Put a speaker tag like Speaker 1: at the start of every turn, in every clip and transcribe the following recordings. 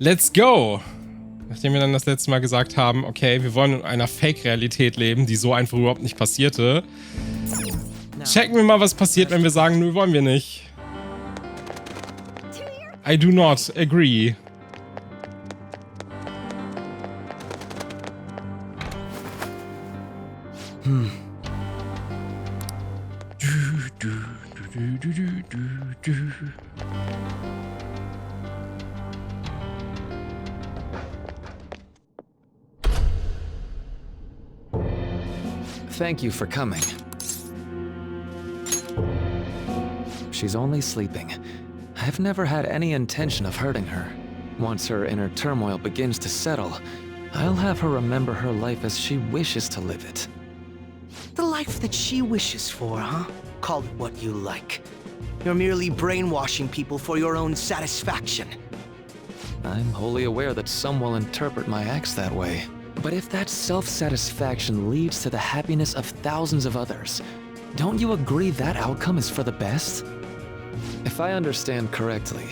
Speaker 1: Let's go! Nachdem wir dann das letzte Mal gesagt haben, okay, wir wollen in einer Fake-Realität leben, die so einfach überhaupt nicht passierte. Checken wir mal, was passiert, wenn wir sagen, nö, wollen wir nicht. I do not agree.
Speaker 2: Thank you for coming. She's only sleeping. I've never had any intention of hurting her. Once her inner turmoil begins to settle, I'll have her remember her life as she wishes to live it.
Speaker 3: The life that she wishes for, huh? Call it what you like. You're merely brainwashing people for your own satisfaction.
Speaker 2: I'm wholly aware that some will interpret my acts that way. But if that self-satisfaction leads to the happiness of thousands of others, don't you agree that outcome is for the best? If I understand correctly,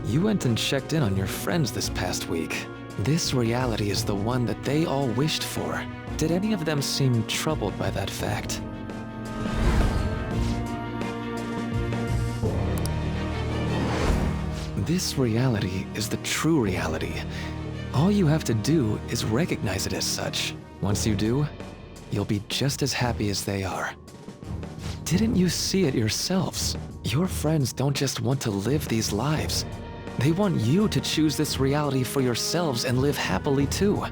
Speaker 2: you went and checked in on your friends this past week. This reality is the one that they all wished for. Did any of them seem troubled by that fact? This reality is the true reality. All you have to do is recognize it as such. Once you do, you'll be just as happy as they are. Didn't you see it yourselves? Your friends don't just want to live these lives. They want you to choose this reality for yourselves and live happily too.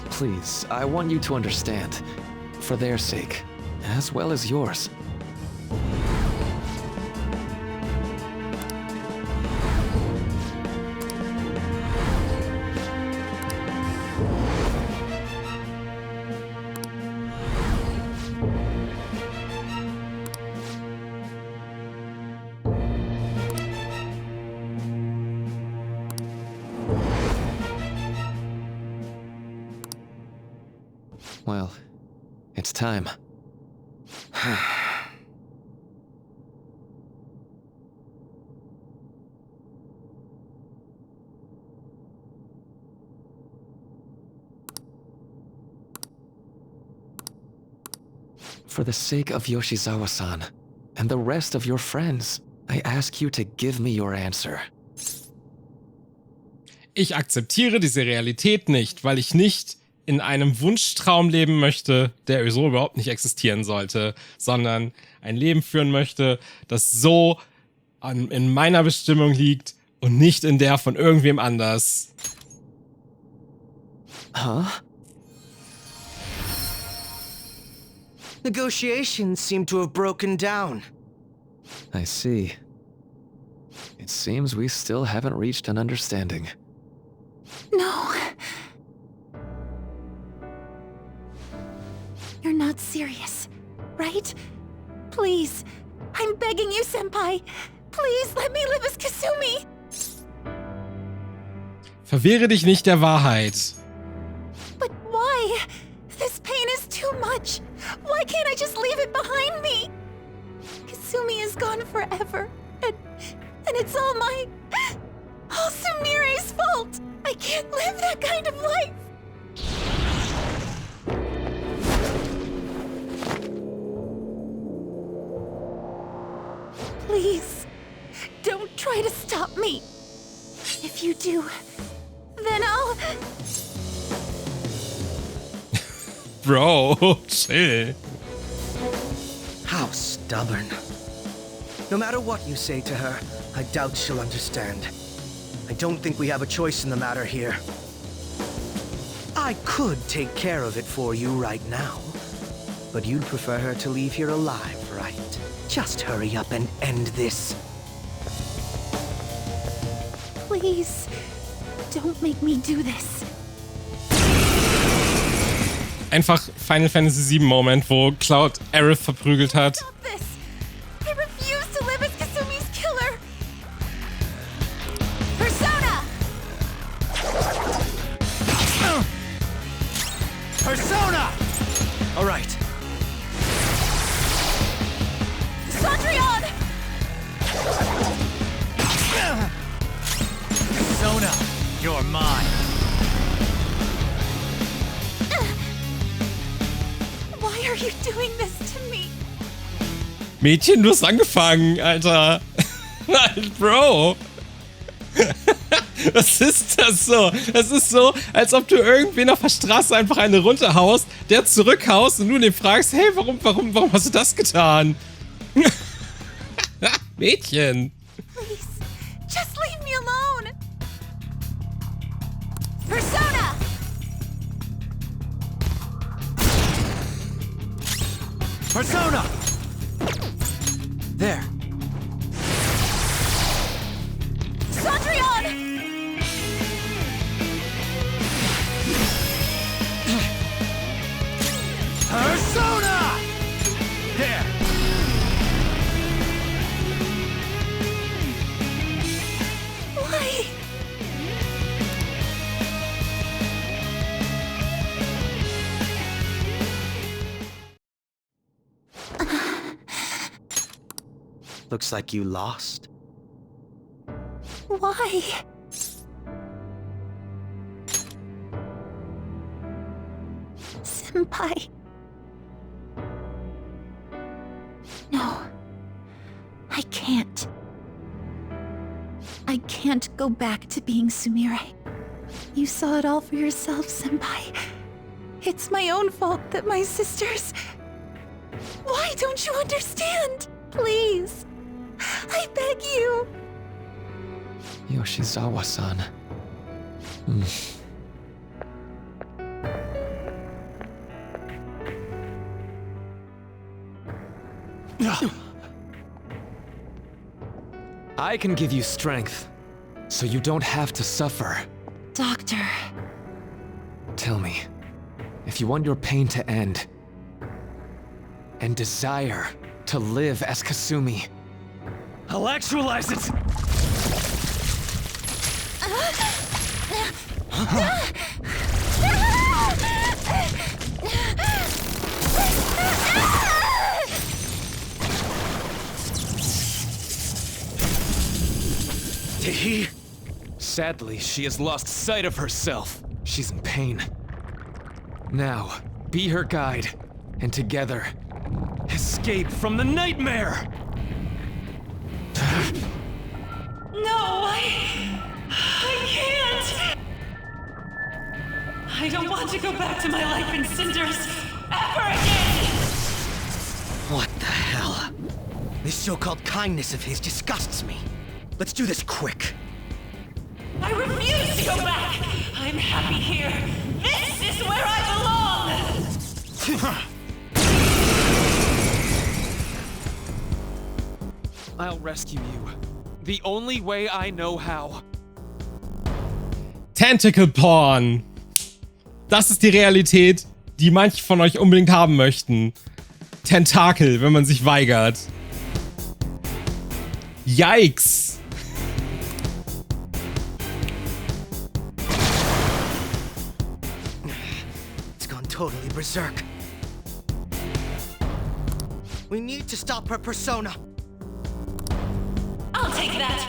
Speaker 2: Please, I want you to understand, for their sake, as well as yours. Well, it's time. For the sake of Yoshizawa-san, and the rest of your friends, I ask you to give me your answer.
Speaker 1: Ich akzeptiere diese Realität nicht, weil ich nicht in einem Wunschtraum leben möchte, der so überhaupt nicht existieren sollte, sondern ein Leben führen möchte, das so in meiner Bestimmung liegt und nicht in der von irgendwem anders.
Speaker 2: Huh?
Speaker 3: Negotiations seem to have broken down.
Speaker 2: I see. It seems we still haven't reached an understanding.
Speaker 4: No. You're not serious, right? Please, I'm begging you, Senpai. Please let me live as Kasumi.
Speaker 1: Verwehre dich nicht der Wahrheit.
Speaker 4: But why? This pain is too much. Why can't I just leave it behind me? Kasumi is gone forever, and it's all Sumire's fault. I can't live that kind of life. Please, don't try to stop me. If you do, then I'll...
Speaker 1: Bro, chill.
Speaker 3: How stubborn. No matter what you say to her, I doubt she'll understand. I don't think we have a choice in the matter here. I could take care of it for you right now, but you'd prefer her to leave here alive, right? Just hurry up and end this.
Speaker 4: Please, don't make me do this.
Speaker 1: Einfach Final Fantasy VII Moment, wo Cloud Aerith verprügelt hat.
Speaker 4: Stop this! I refuse to live as Kasumi's killer! Persona!
Speaker 3: Persona! All right.
Speaker 4: Cendrillon!
Speaker 3: Persona, you're mine.
Speaker 4: Why are you doing this to me?
Speaker 1: Mädchen, du hast angefangen, Alter. Bro. Was ist das so? Das ist so, als ob du irgendwen auf der Straße einfach eine runterhaust, der zurückhaust und du den fragst, hey, warum hast du das getan? Mädchen.
Speaker 4: Please, just leave me alone. Persona!
Speaker 3: Persona! There.
Speaker 4: Cendrillon!
Speaker 3: Persona! There.
Speaker 4: Why?
Speaker 3: Looks like you lost.
Speaker 4: Why? Senpai. No. I can't. I can't go back to being Sumire. You saw it all for yourself, Senpai. It's my own fault that my sisters... Why don't you understand? Please. I beg you.
Speaker 2: Yoshizawa-san. I can give you strength, so you don't have to suffer.
Speaker 4: Doctor.
Speaker 2: Tell me, if you want your pain to end, and desire to live as Kasumi, I'll actualize it!
Speaker 3: Did he?
Speaker 2: Sadly, she has lost sight of herself. She's in pain. Now, be her guide, and together, escape from the nightmare!
Speaker 5: No, I can't! I don't want to go back to my life in cinders ever again!
Speaker 3: What the hell? This so-called kindness of his disgusts me. Let's do this quick.
Speaker 5: I refuse to go back! I'm happy here! This is where I belong!
Speaker 2: I'll rescue you. The only way I know how.
Speaker 1: Tentacle Porn. Das ist die Realität, die manche von euch unbedingt haben möchten. Tentakel, wenn man sich weigert. Yikes.
Speaker 3: It's gone totally berserk. We need to stop her persona.
Speaker 5: I'll take that!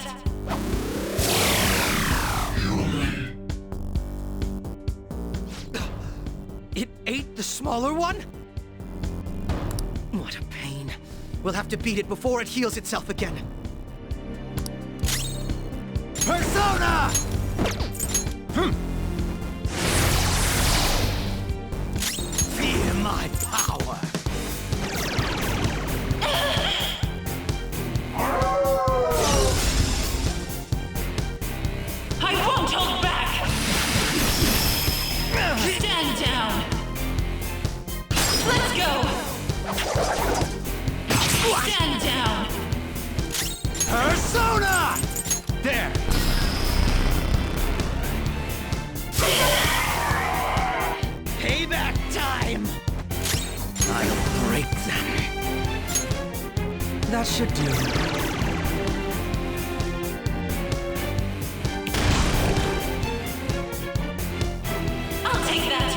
Speaker 3: It ate the smaller one? What a pain. We'll have to beat it before it heals itself again. Persona! Feel my power.
Speaker 5: I won't hold back! Stand down! Let's go! Stand down!
Speaker 3: Persona! There! Payback time! I'll break them. That should do.
Speaker 5: I'll take that!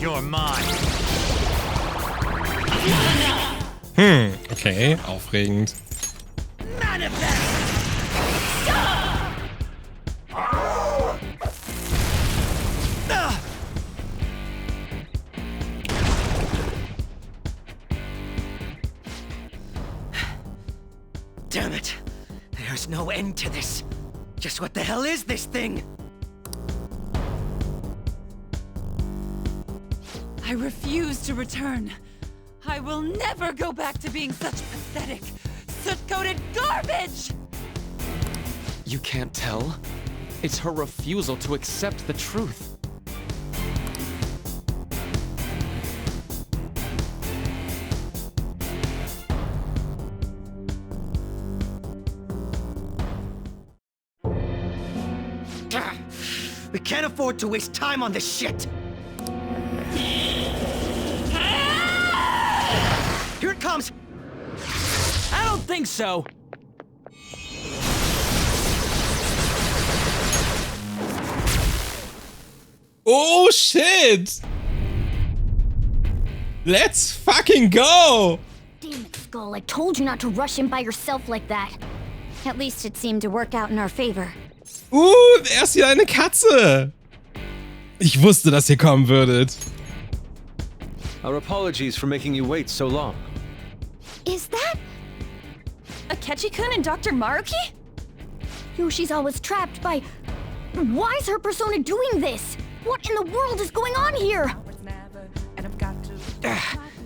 Speaker 6: You're mine.
Speaker 1: Okay, aufregend.
Speaker 3: Damn it. There's no end to this. Just what the hell is this thing?
Speaker 5: I refuse to return. I will never go back to being such pathetic, soot-coated garbage!
Speaker 2: You can't tell? It's her refusal to accept the truth.
Speaker 3: We can't afford to waste time on this shit! Here it comes!
Speaker 7: I don't think so.
Speaker 1: Oh shit! Let's fucking go!
Speaker 8: Damn it, Skull. I told you not to rush in by yourself like that. At least it seemed to work out in our favor.
Speaker 1: Er ist hier eine Katze! Ich wusste, dass ihr kommen würdet.
Speaker 9: Our apologies for making you wait so long.
Speaker 8: Is that
Speaker 4: Akechi-kun and Dr. Maruki?
Speaker 8: Yoshi's always trapped by... Why is her persona doing this? What in the world is going on here?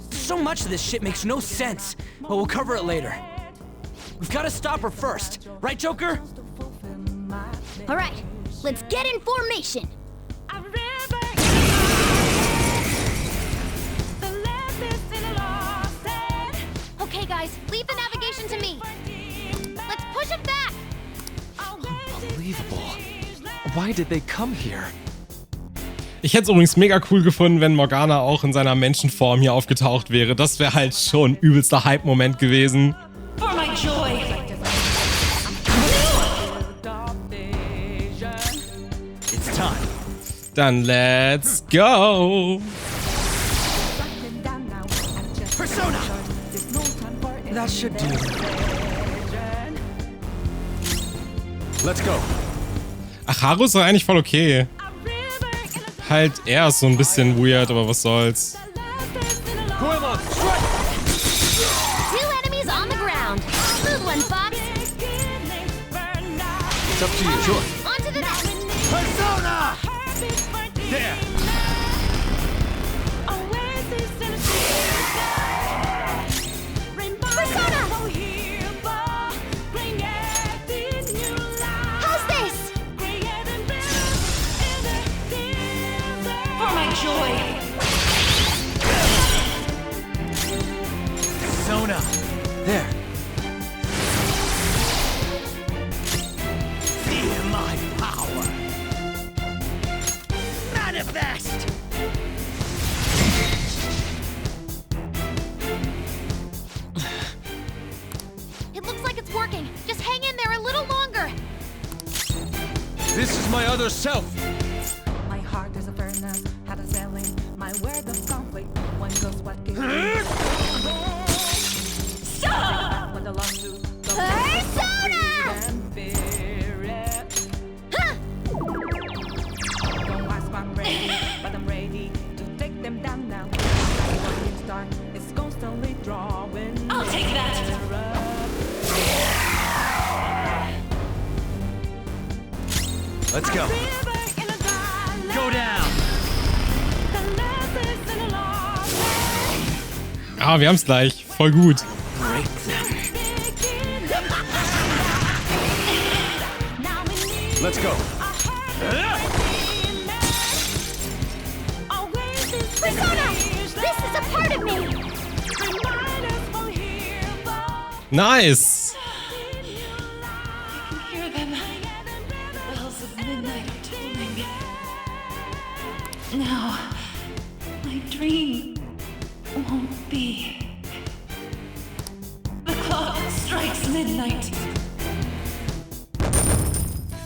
Speaker 7: So much of this shit makes no sense, but we'll cover it later. We've got to stop her first, right, Joker?
Speaker 8: All right, let's get in formation. Okay, guys, leave the navigation to me. Let's push it back.
Speaker 2: Unbelievable. Why did they come here?
Speaker 1: Ich hätte es übrigens mega cool gefunden, wenn Morgana auch in seiner Menschenform hier aufgetaucht wäre. Das wäre halt schon übelster Hype-Moment gewesen.
Speaker 5: For my joy!
Speaker 7: It's time.
Speaker 1: Dann let's go!
Speaker 3: Persona!
Speaker 7: That should do.
Speaker 9: Let's go.
Speaker 1: Ach, Haru ist doch eigentlich voll okay. Halt, er ist so ein bisschen weird, aber was soll's.
Speaker 8: Two enemies on the ground. Smooth one, Fox.
Speaker 9: It's up to you. Sure.
Speaker 8: On to the next.
Speaker 3: Persona!
Speaker 9: There.
Speaker 8: Persona! How's this?
Speaker 5: For my joy!
Speaker 7: Persona. There.
Speaker 3: Feel my power! Manifest!
Speaker 8: It looks like it's working. Just hang in there a little longer.
Speaker 9: This is my other self.
Speaker 10: My heart is a furnace, had a selling my word of conflict. One goes what gives
Speaker 5: Stop!
Speaker 10: with the lawsuit.
Speaker 8: Persona!
Speaker 10: And fear it. Don't ask, I'm ready, but I'm ready to take them down now. When it's dark, it's constantly drawing.
Speaker 5: I'll take that!
Speaker 9: Let's go.
Speaker 7: Go down.
Speaker 1: Ah, wir haben's gleich. Voll gut.
Speaker 7: Break them.
Speaker 9: Let's go.
Speaker 8: Persona! This is a part of me!
Speaker 1: Nice!
Speaker 5: I can hear them. The bells of midnight are tolling. Now, my dream won't be. The clock strikes midnight.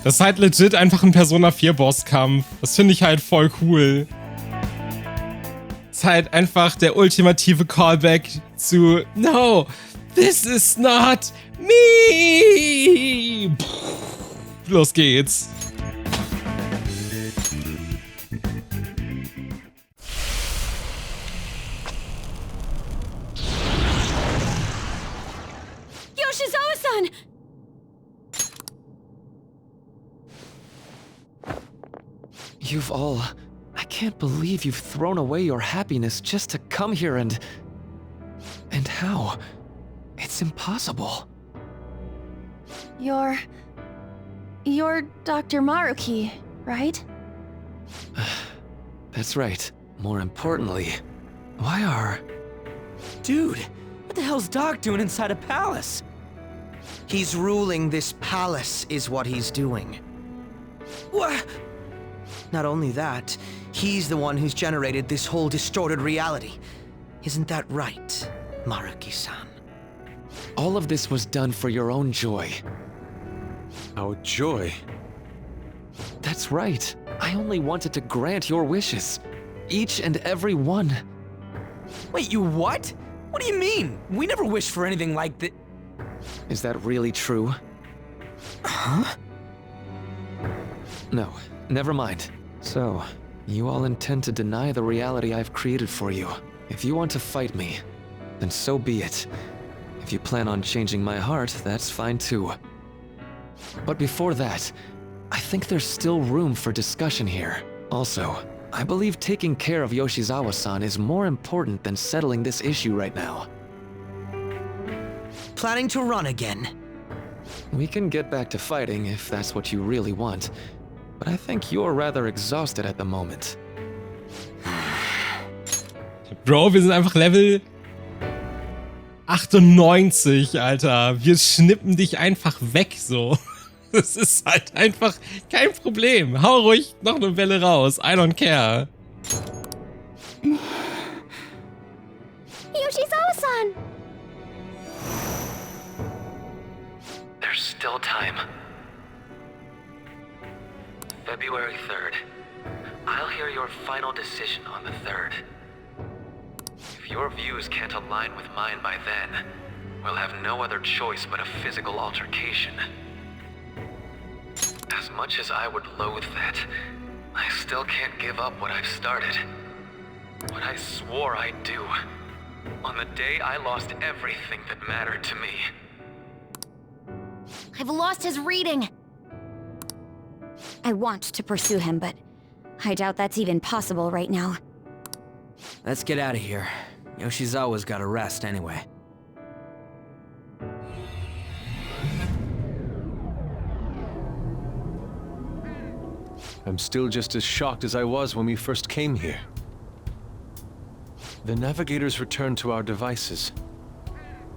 Speaker 1: Das ist halt legit einfach ein Persona 4 Bosskampf. Das finde ich halt voll cool. ist halt einfach der ultimative Callback zu No, this is not me. Los geht's.
Speaker 8: Yoshizawa-san!
Speaker 2: You've all... I can't believe you've thrown away your happiness just to come here and... And how? It's impossible.
Speaker 4: You're Dr. Maruki, right?
Speaker 2: That's right. More importantly, why are...
Speaker 7: Dude, what the hell's Doc doing inside a palace?
Speaker 3: He's ruling this palace, is what he's doing.
Speaker 7: What?
Speaker 3: Not only that, he's the one who's generated this whole distorted reality. Isn't that right, Maruki-san?
Speaker 2: All of this was done for your own joy.
Speaker 9: Our joy?
Speaker 2: That's right. I only wanted to grant your wishes. Each and every one.
Speaker 7: Wait, you what? What do you mean? We never wished for anything like that.
Speaker 2: Is that really true?
Speaker 7: Huh?
Speaker 2: No, never mind. So, you all intend to deny the reality I've created for you. If you want to fight me, then so be it. If you plan on changing my heart, that's fine too. But before that, I think there's still room for discussion here. Also, I believe taking care of Yoshizawa-san is more important than settling this issue right now.
Speaker 3: Planning to run again?
Speaker 2: We can get back to fighting if that's what you really want, but I think you're rather exhausted at the moment.
Speaker 1: Bro, wir sind einfach Level 98, Alter. Wir schnippen dich einfach weg, so. Das ist halt einfach kein Problem. Hau ruhig noch eine Welle raus. I don't care.
Speaker 8: Yoshizawa-san!
Speaker 2: There's still time. February 3rd. I'll hear your final decision on the 3rd. If your views can't align with mine by then, we'll have no other choice but a physical altercation. As much as I would loathe that, I still can't give up what I've started. What I swore I'd do. On the day I lost everything that mattered to me.
Speaker 8: I've lost his reading. I want to pursue him, but I doubt that's even possible right now.
Speaker 7: Let's get out of here. Yoshizawa's gotta rest anyway.
Speaker 9: I'm still just as shocked as I was when we first came here. The navigators returned to our devices.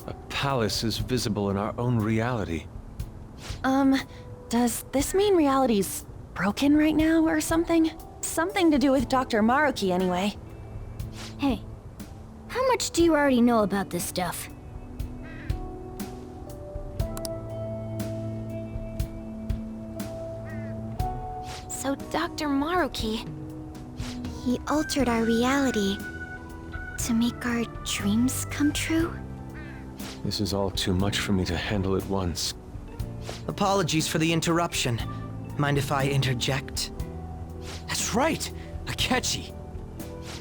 Speaker 9: A palace is visible in our own reality.
Speaker 4: Does this mean reality's broken right now or something? Something to do with Dr. Maruki anyway.
Speaker 8: Hey, how much do you already know about this stuff?
Speaker 4: So Dr. Maruki...
Speaker 8: He altered our reality to make our dreams come true?
Speaker 9: This is all too much for me to handle at once.
Speaker 3: Apologies for the interruption. Mind if I interject?
Speaker 7: That's right! Akechi!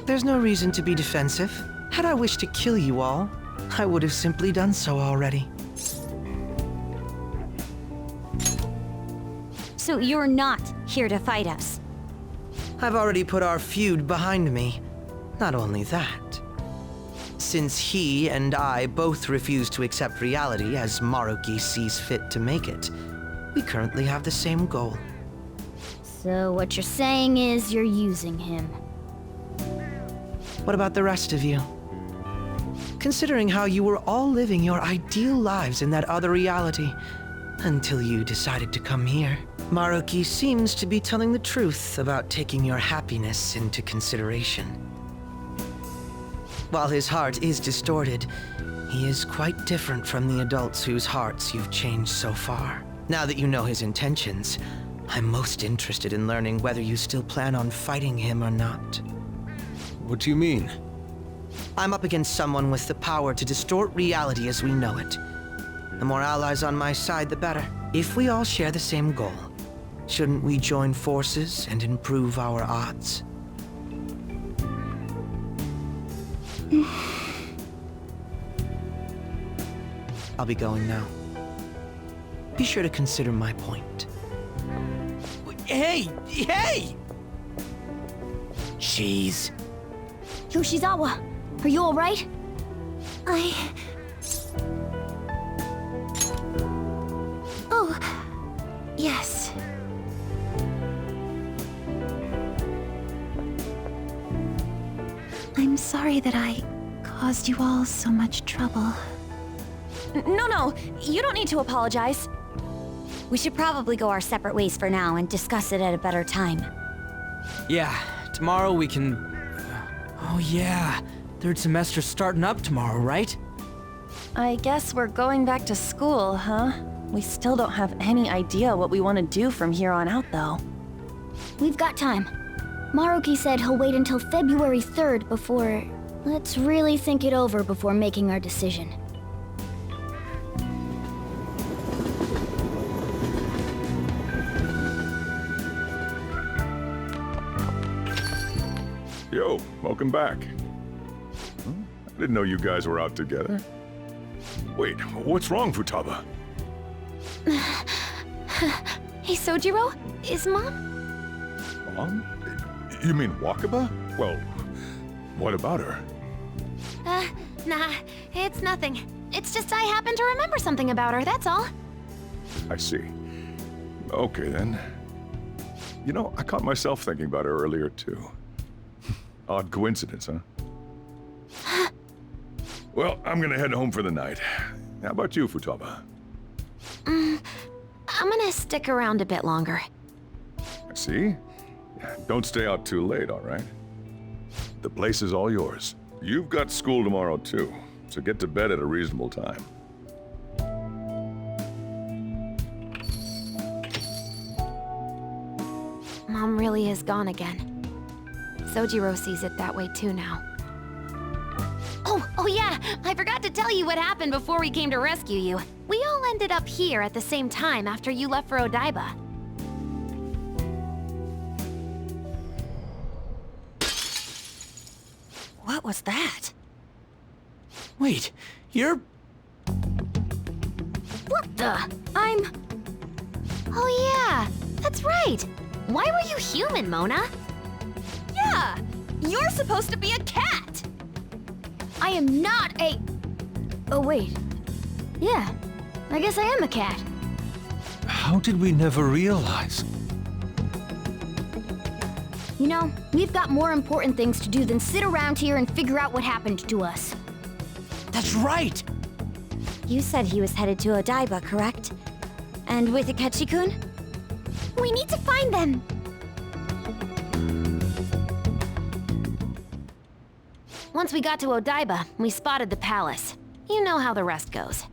Speaker 3: There's no reason to be defensive. Had I wished to kill you all, I would have simply done so already.
Speaker 8: So you're not here to fight us?
Speaker 3: I've already put our feud behind me. Not only that. Since he and I both refuse to accept reality as Maruki sees fit to make it, we currently have the same goal.
Speaker 8: So what you're saying is you're using him.
Speaker 3: What about the rest of you? Considering how you were all living your ideal lives in that other reality, until you decided to come here. Maruki seems to be telling the truth about taking your happiness into consideration. While his heart is distorted, he is quite different from the adults whose hearts you've changed so far. Now that you know his intentions, I'm most interested in learning whether you still plan on fighting him or not.
Speaker 9: What do you mean?
Speaker 3: I'm up against someone with the power to distort reality as we know it. The more allies on my side, the better. If we all share the same goal, shouldn't we join forces and improve our odds? I'll be going now. Be sure to consider my point.
Speaker 7: Hey! Hey! Jeez.
Speaker 8: Yoshizawa, are you alright?
Speaker 4: Oh, yes. I'm sorry that I caused you all so much trouble.
Speaker 8: No, you don't need to apologize. We should probably go our separate ways for now and discuss it at a better time.
Speaker 7: Yeah, tomorrow we can... Oh yeah, third semester's starting up tomorrow, right?
Speaker 6: I guess we're going back to school, huh? We still don't have any idea what we want to do from here on out, though.
Speaker 8: We've got time. Maruki said he'll wait until February 3rd before... Let's really think it over before making our decision.
Speaker 11: Yo, welcome back. I didn't know you guys were out together. Wait, what's wrong, Futaba?
Speaker 8: Hey, Sojiro, is Mom?
Speaker 11: Mom? You mean Wakaba? Well, what about her?
Speaker 8: Nah, it's nothing. It's just I happen to remember something about her, that's all.
Speaker 11: I see. Okay, then. You know, I caught myself thinking about her earlier, too. Odd coincidence, huh? Well, I'm gonna head home for the night. How about you, Futaba?
Speaker 8: I'm gonna stick around a bit longer.
Speaker 11: I see. Don't stay out too late, all right? The place is all yours. You've got school tomorrow, too, so get to bed at a reasonable time.
Speaker 8: Mom really is gone again. Sojiro sees it that way too now. Oh yeah, I forgot to tell you what happened before we came to rescue you. We all ended up here at the same time after you left for Odaiba.
Speaker 6: What was that?
Speaker 7: Wait, you're...
Speaker 8: What the? Oh yeah, that's right. Why were you human, Mona?
Speaker 6: Yeah! You're supposed to be a cat!
Speaker 8: I am not a... Oh wait. Yeah, I guess I am a cat.
Speaker 9: How did we never realize?
Speaker 8: You know, we've got more important things to do than sit around here and figure out what happened to us.
Speaker 7: That's right!
Speaker 8: You said he was headed to Odaiba, correct? And with Akechi-kun? We need to find them! Once we got to Odaiba, we spotted the palace. You know how the rest goes.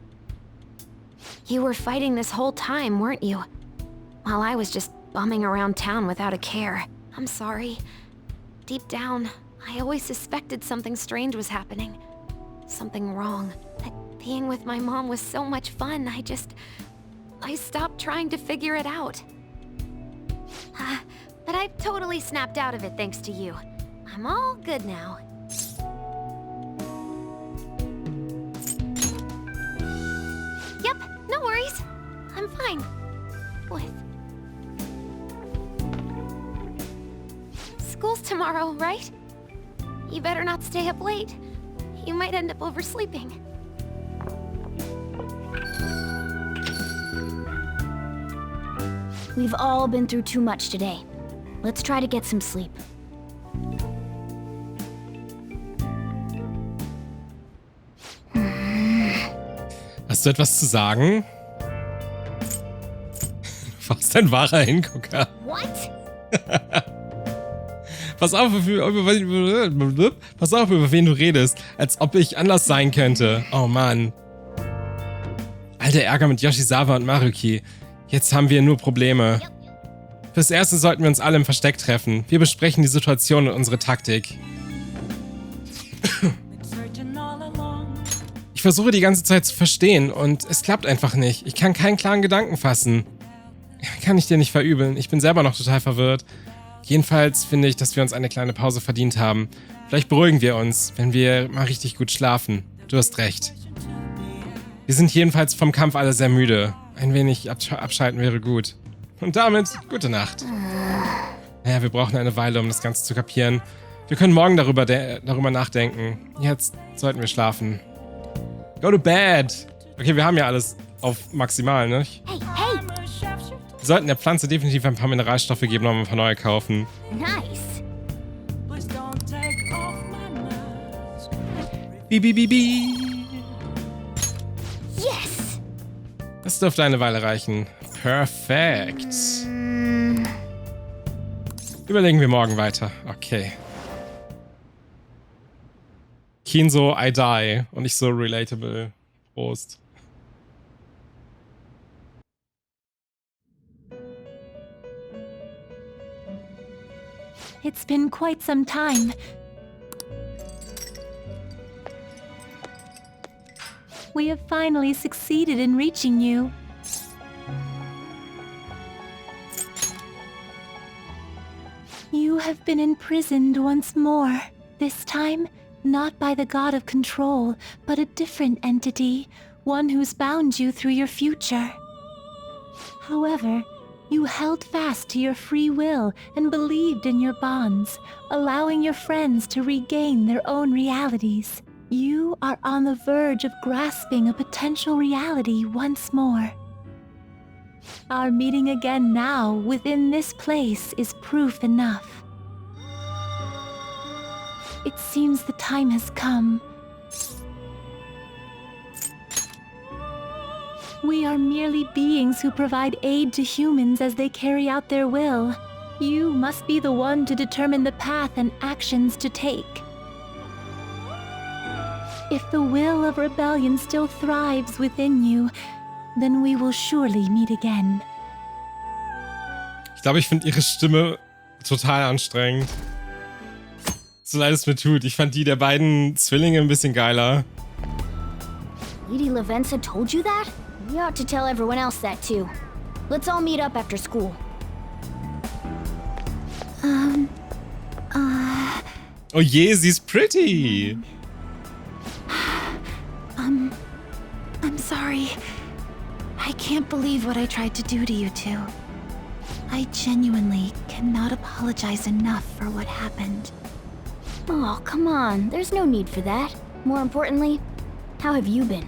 Speaker 8: You were fighting this whole time, weren't you? While I was just bumming around town without a care. I'm sorry. Deep down, I always suspected something strange was happening. Something wrong. That being with my mom was so much fun, I stopped trying to figure it out. But I've totally snapped out of it thanks to you. I'm all good now. Yep, no worries. I'm fine. School's tomorrow, right? You better not stay up late. You might end up oversleeping. We've all been through too much today. Let's try to get some sleep.
Speaker 1: Hast du etwas zu sagen? Du warst ein wahrer Hingucker.
Speaker 8: What?
Speaker 1: Pass auf, über wen du redest. Als ob ich anders sein könnte. Oh Mann. Alter Ärger mit Yoshizawa und Maruki. Jetzt haben wir nur Probleme. Fürs Erste sollten wir uns alle im Versteck treffen. Wir besprechen die Situation und unsere Taktik. versuche die ganze Zeit zu verstehen und es klappt einfach nicht. Ich kann keinen klaren Gedanken fassen. Kann ich dir nicht verübeln. Ich bin selber noch total verwirrt. Jedenfalls finde ich, dass wir uns eine kleine Pause verdient haben. Vielleicht beruhigen wir uns, wenn wir mal richtig gut schlafen. Du hast recht. Wir sind jedenfalls vom Kampf alle sehr müde. Ein wenig abschalten wäre gut. Und damit, gute Nacht. Naja, wir brauchen eine Weile, um das Ganze zu kapieren. Wir können morgen darüber nachdenken. Jetzt sollten wir schlafen. Go to bed! Okay, wir haben ja alles auf maximal, ne?
Speaker 8: Hey, hey!
Speaker 1: Wir sollten der Pflanze definitiv ein paar Mineralstoffe geben und ein paar neue kaufen.
Speaker 8: Nice!
Speaker 1: Bi.
Speaker 8: Yes!
Speaker 1: Das dürfte eine Weile reichen. Perfekt. Überlegen wir morgen weiter. Okay. Keen so, I die. Und nicht so relatable. Prost.
Speaker 4: It's been quite some time. We have finally succeeded in reaching you. You have been imprisoned once more. This time, not by the god of control, but a different entity, one who's bound you through your future. However, you held fast to your free will and believed in your bonds, allowing your friends to regain their own realities. You are on the verge of grasping a potential reality once more. Our meeting again now within this place is proof enough. It seems the time has come. We are merely beings who provide aid to humans as they carry out their will. You must be the one to determine the path and actions to take. If the will of rebellion still thrives within you, then we will surely meet again.
Speaker 1: Ich glaube, ich finde ihre Stimme total anstrengend. So leid es mir tut. Ich fand die der beiden Zwillinge ein bisschen geiler.
Speaker 8: Lady Lavenza told you that? You ought to tell everyone else that too. Let's all meet up after school.
Speaker 1: Oh je, sie ist pretty.
Speaker 4: I'm sorry. I can't believe what I tried to do to you two. I genuinely cannot apologize enough for what happened.
Speaker 8: Oh, come on. There's no need for that. More importantly, how have you been?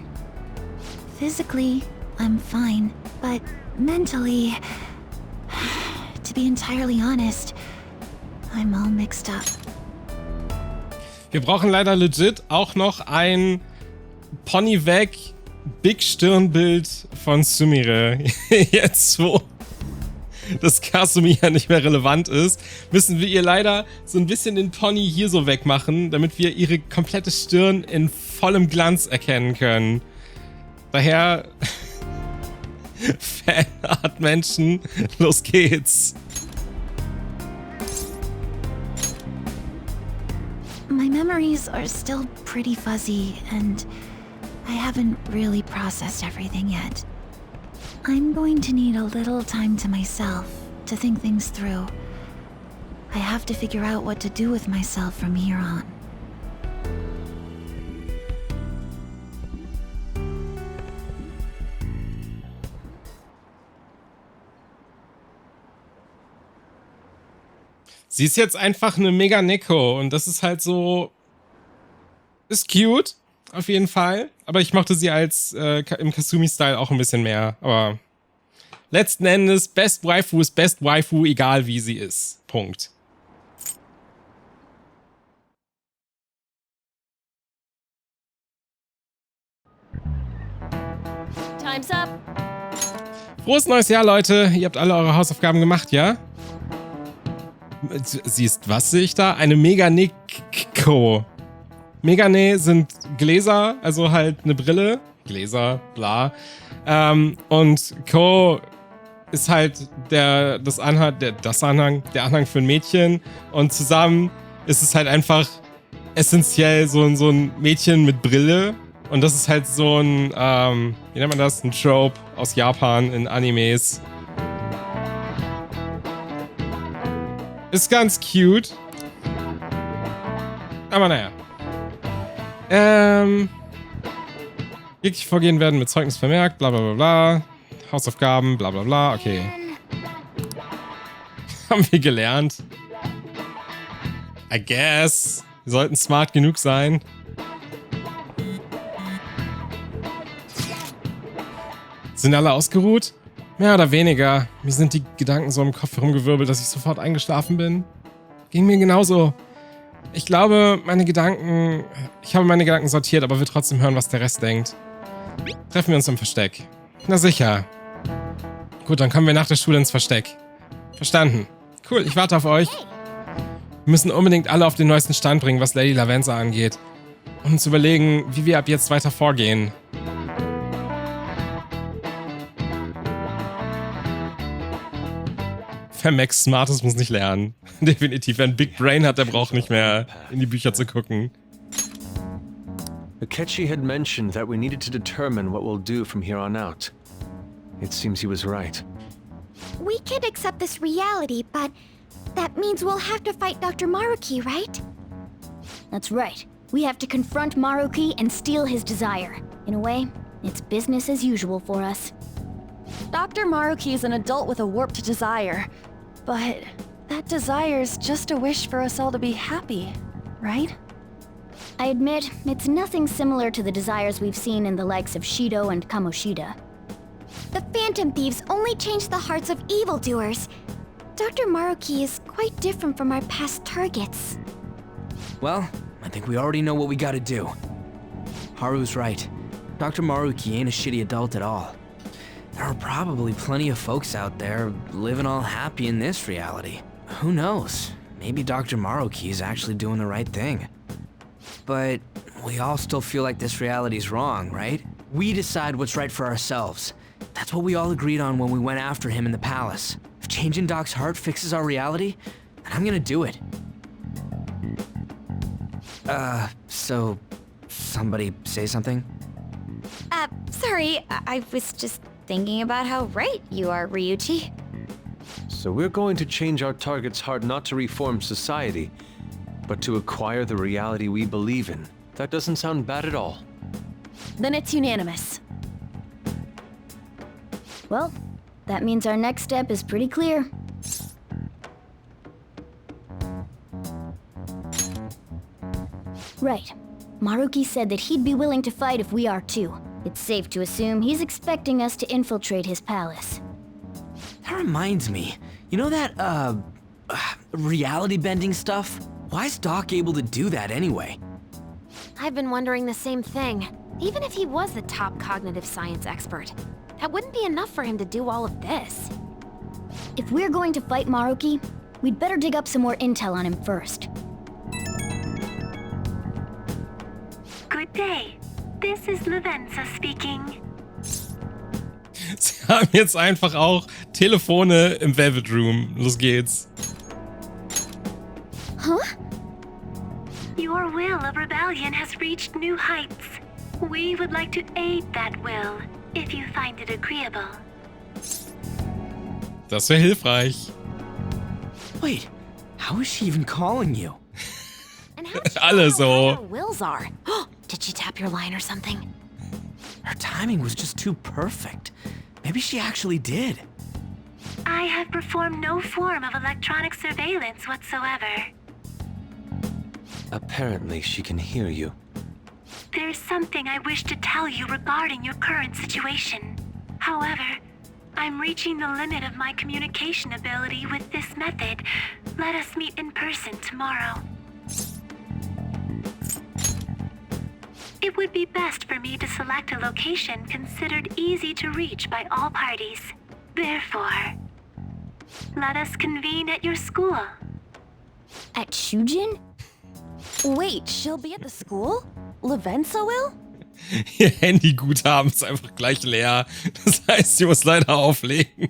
Speaker 4: Physically, I'm fine, but mentally, to be entirely honest, I'm all mixed up.
Speaker 1: Wir brauchen leider legit auch noch ein Pony weg Big Stirnbild von Sumire. Jetzt, wo das Kasumi ja nicht mehr relevant ist, müssen wir ihr leider so ein bisschen den Pony hier so wegmachen, damit wir ihre komplette Stirn in vollem Glanz erkennen können. Daher Fanart Menschen, los geht's.
Speaker 4: My memories are still pretty fuzzy, and I haven't really processed everything yet. I'm going to need a little time to myself to think things through. I have to figure out what to do with myself from here on.
Speaker 1: Sie ist jetzt einfach eine mega Neko und das ist halt so... Ist cute, auf jeden Fall. Aber ich mochte sie als im Kasumi-Style auch ein bisschen mehr. Aber letzten Endes, Best Waifu ist Best Waifu, egal wie sie ist. Punkt.
Speaker 8: Time's up.
Speaker 1: Frohes neues Jahr, Leute. Ihr habt alle eure Hausaufgaben gemacht, ja? Sie ist, was sehe ich da? Eine Meganeko. Megane sind Gläser, also halt eine Brille. Gläser, bla. Und Ko ist halt der Anhang für ein Mädchen. Und zusammen ist es halt einfach essentiell so ein Mädchen mit Brille. Und das ist halt so ein, wie nennt man das? Ein Trope aus Japan in Animes. Ist ganz cute. Aber naja. Wirklich Vorgehen werden mit Zeugnis vermerkt, bla bla bla bla. Hausaufgaben, bla bla bla, okay. Haben wir gelernt. I guess. Wir sollten smart genug sein. Sind alle ausgeruht? Mehr oder weniger. Mir sind die Gedanken so im Kopf herumgewirbelt, dass ich sofort eingeschlafen bin. Ging mir genauso. Ich glaube, ich habe meine Gedanken sortiert, aber will trotzdem hören, was der Rest denkt. Treffen wir uns im Versteck. Na sicher. Gut, dann kommen wir nach der Schule ins Versteck. Verstanden. Cool, ich warte auf euch. Wir müssen unbedingt alle auf den neuesten Stand bringen, was Lady Lavenza angeht. Und uns überlegen, wie wir ab jetzt weiter vorgehen. Wer Max Smartes muss nicht lernen. Definitiv. Wer ein Big Brain hat, der braucht nicht mehr in die Bücher zu gucken.
Speaker 9: Akechi had mentioned that we needed to determine what we'll do from here on out. It seems he was right.
Speaker 8: We can't accept this reality, but that means we'll have to fight Dr. Maruki, right? That's right. We have to confront Maruki and steal his desire. In a way, it's business as usual for us.
Speaker 6: Dr. Maruki is an adult with a warped desire. But that desire's just a wish for us all to be happy, right?
Speaker 8: I admit, it's nothing similar to the desires we've seen in the likes of Shido and Kamoshida. The Phantom Thieves only change the hearts of evildoers. Dr. Maruki is quite different from our past targets.
Speaker 7: Well, I think we already know what we gotta do. Haru's right. Dr. Maruki ain't a shitty adult at all. There are probably plenty of folks out there living all happy in this reality. Who knows? Maybe Dr. Maruki is actually doing the right thing. But we all still feel like this reality's wrong, right? We decide what's right for ourselves. That's what we all agreed on when we went after him in the palace. If changing Doc's heart fixes our reality, then I'm gonna do it. So somebody say something?
Speaker 8: Sorry, I was just thinking about how right you are, Ryuichi.
Speaker 9: So we're going to change our target's heart not to reform society, but to acquire the reality we believe in. That doesn't sound bad at all.
Speaker 6: Then it's unanimous.
Speaker 8: Well, that means our next step is pretty clear. Right. Maruki said that he'd be willing to fight if we are too. It's safe to assume he's expecting us to infiltrate his palace.
Speaker 7: That reminds me. You know that, reality bending stuff? Why is Doc able to do that anyway?
Speaker 8: I've been wondering the same thing. Even if he was the top cognitive science expert, that wouldn't be enough for him to do all of this. If we're going to fight Maruki, we'd better dig up some more intel on him first.
Speaker 5: Good day. This is Lavenza speaking.
Speaker 1: Sie haben jetzt einfach auch Telefone im Velvet Room. Los geht's.
Speaker 8: Huh?
Speaker 5: Your will of rebellion has reached new heights. We would like to aid that will, if you find it agreeable.
Speaker 1: Das wäre hilfreich.
Speaker 7: Wait, how is she even calling you?
Speaker 8: And how does she
Speaker 1: Alle
Speaker 8: know
Speaker 1: so.
Speaker 8: what our wills are? Did she tap your line or something?
Speaker 7: Her timing was just too perfect. Maybe she actually did.
Speaker 5: I have performed no form of electronic surveillance whatsoever.
Speaker 9: Apparently, she can hear you.
Speaker 5: There's something I wish to tell you regarding your current situation. However, I'm reaching the limit of my communication ability with this method. Let us meet in person tomorrow. It would be best for me to select a location considered easy to reach by all parties. Therefore, let us convene at your school.
Speaker 8: At Shujin?
Speaker 6: Wait, she'll be at the school? Lavenza will?
Speaker 1: Ihr Handyguthaben ist einfach gleich leer. Das heißt, sie muss leider auflegen.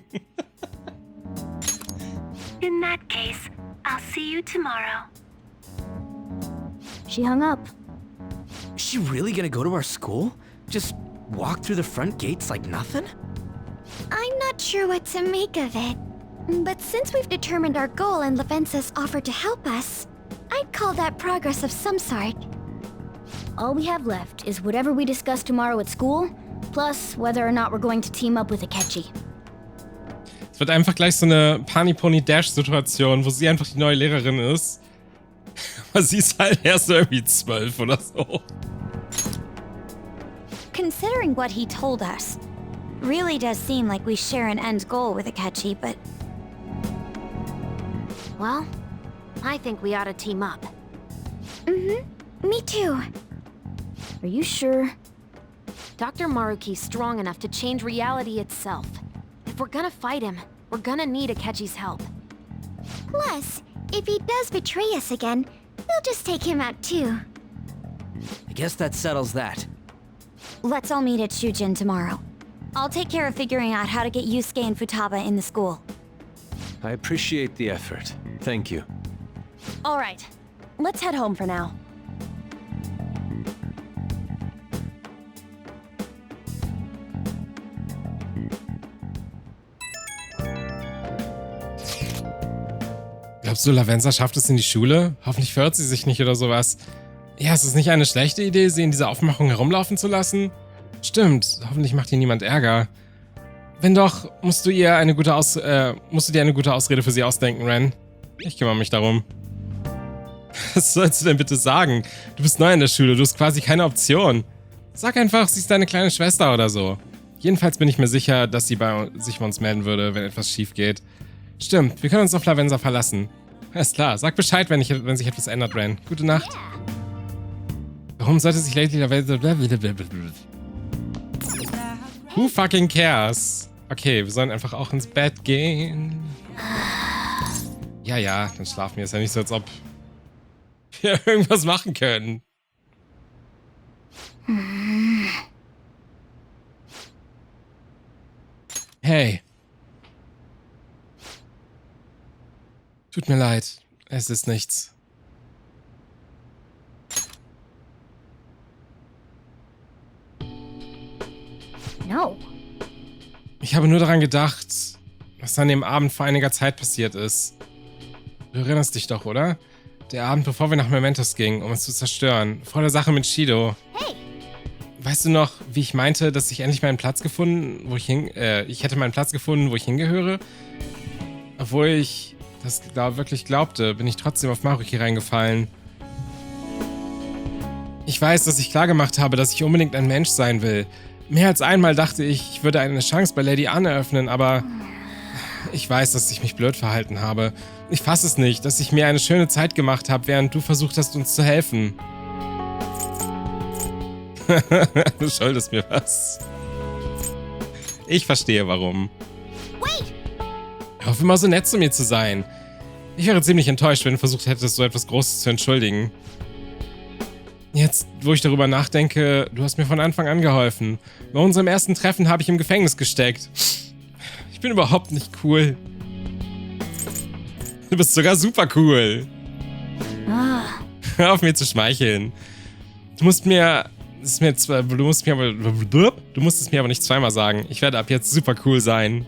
Speaker 5: In that case, I'll see you tomorrow.
Speaker 8: She hung up.
Speaker 7: Is she really gonna go to our school? Just walk through the front gates like nothing?
Speaker 8: I'm not sure what to make of it. But since we've determined our goal and Lavenza's offered to help us, I'd call that progress of some sort. All we have left is whatever we discuss tomorrow at school, plus whether or not we're going to team up with Akechi.
Speaker 1: Es wird einfach gleich so eine Pani-Pony-Dash-Situation, wo sie einfach die neue Lehrerin ist. Aber sie ist halt erst irgendwie 12 oder so.
Speaker 8: Considering what he told us, really does seem like we share an end goal with Akechi, but... Well, I think we ought to team up. Me too. Are you sure? Dr. Maruki's strong enough to change reality itself. If we're gonna fight him, we're gonna need Akechi's help. Plus, if he does betray us again, we'll just take him out too.
Speaker 7: I guess that settles that.
Speaker 8: Let's all meet at Shujin tomorrow. I'll take care of figuring out how to get Yusuke and Futaba in the school.
Speaker 9: I appreciate the effort. Thank you.
Speaker 6: All right, let's head home for now.
Speaker 1: Glaubst du, Lavenza schafft es in die Schule? Hoffentlich verirrt sie sich nicht oder sowas. Ja, es ist nicht eine schlechte Idee, sie in dieser Aufmachung herumlaufen zu lassen? Stimmt, hoffentlich macht ihr niemand Ärger. Wenn doch, musst du dir eine gute Ausrede für sie ausdenken, Ren. Ich kümmere mich darum. Was sollst du denn bitte sagen? Du bist neu in der Schule, du hast quasi keine Option. Sag einfach, sie ist deine kleine Schwester oder so. Jedenfalls bin ich mir sicher, dass sie sich bei uns melden würde, wenn etwas schief geht. Stimmt, wir können uns auf Lavenza verlassen. Alles klar, sag Bescheid, wenn sich etwas ändert, Ren. Gute Nacht. Warum sollte sich Lady Lavenza... Who fucking cares? Okay, wir sollen einfach auch ins Bett gehen. Ja, dann schlafen wir. Ist ja nicht so, als ob wir irgendwas machen können. Hey. Tut mir leid. Es ist nichts.
Speaker 8: No.
Speaker 1: Ich habe nur daran gedacht, was an dem Abend vor einiger Zeit passiert ist. Du erinnerst dich doch, oder? Der Abend, bevor wir nach Mementos gingen, um es zu zerstören. Vor der Sache mit Shido.
Speaker 8: Hey.
Speaker 1: Weißt du noch, wie ich meinte, dass ich endlich meinen Platz gefunden, ich hätte meinen Platz gefunden, wo ich hingehöre? Obwohl ich das wirklich glaubte, bin ich trotzdem auf Maruki reingefallen. Ich weiß, dass ich klargemacht habe, dass ich unbedingt ein Mensch sein will. Mehr als einmal dachte ich, ich würde eine Chance bei Lady Anne eröffnen, aber ich weiß, dass ich mich blöd verhalten habe. Ich fasse es nicht, dass ich mir eine schöne Zeit gemacht habe, während du versucht hast, uns zu helfen. Du schuldest mir was. Ich verstehe, warum. Hör auf, immer so nett zu mir zu sein. Ich wäre ziemlich enttäuscht, wenn du versucht hättest, so etwas Großes zu entschuldigen. Jetzt, wo ich darüber nachdenke, du hast mir von Anfang an geholfen. Bei unserem ersten Treffen habe ich im Gefängnis gesteckt. Ich bin überhaupt nicht cool. Du bist sogar super cool. Hör auf, mir zu schmeicheln. Du musst es mir aber nicht zweimal sagen. Ich werde ab jetzt super cool sein.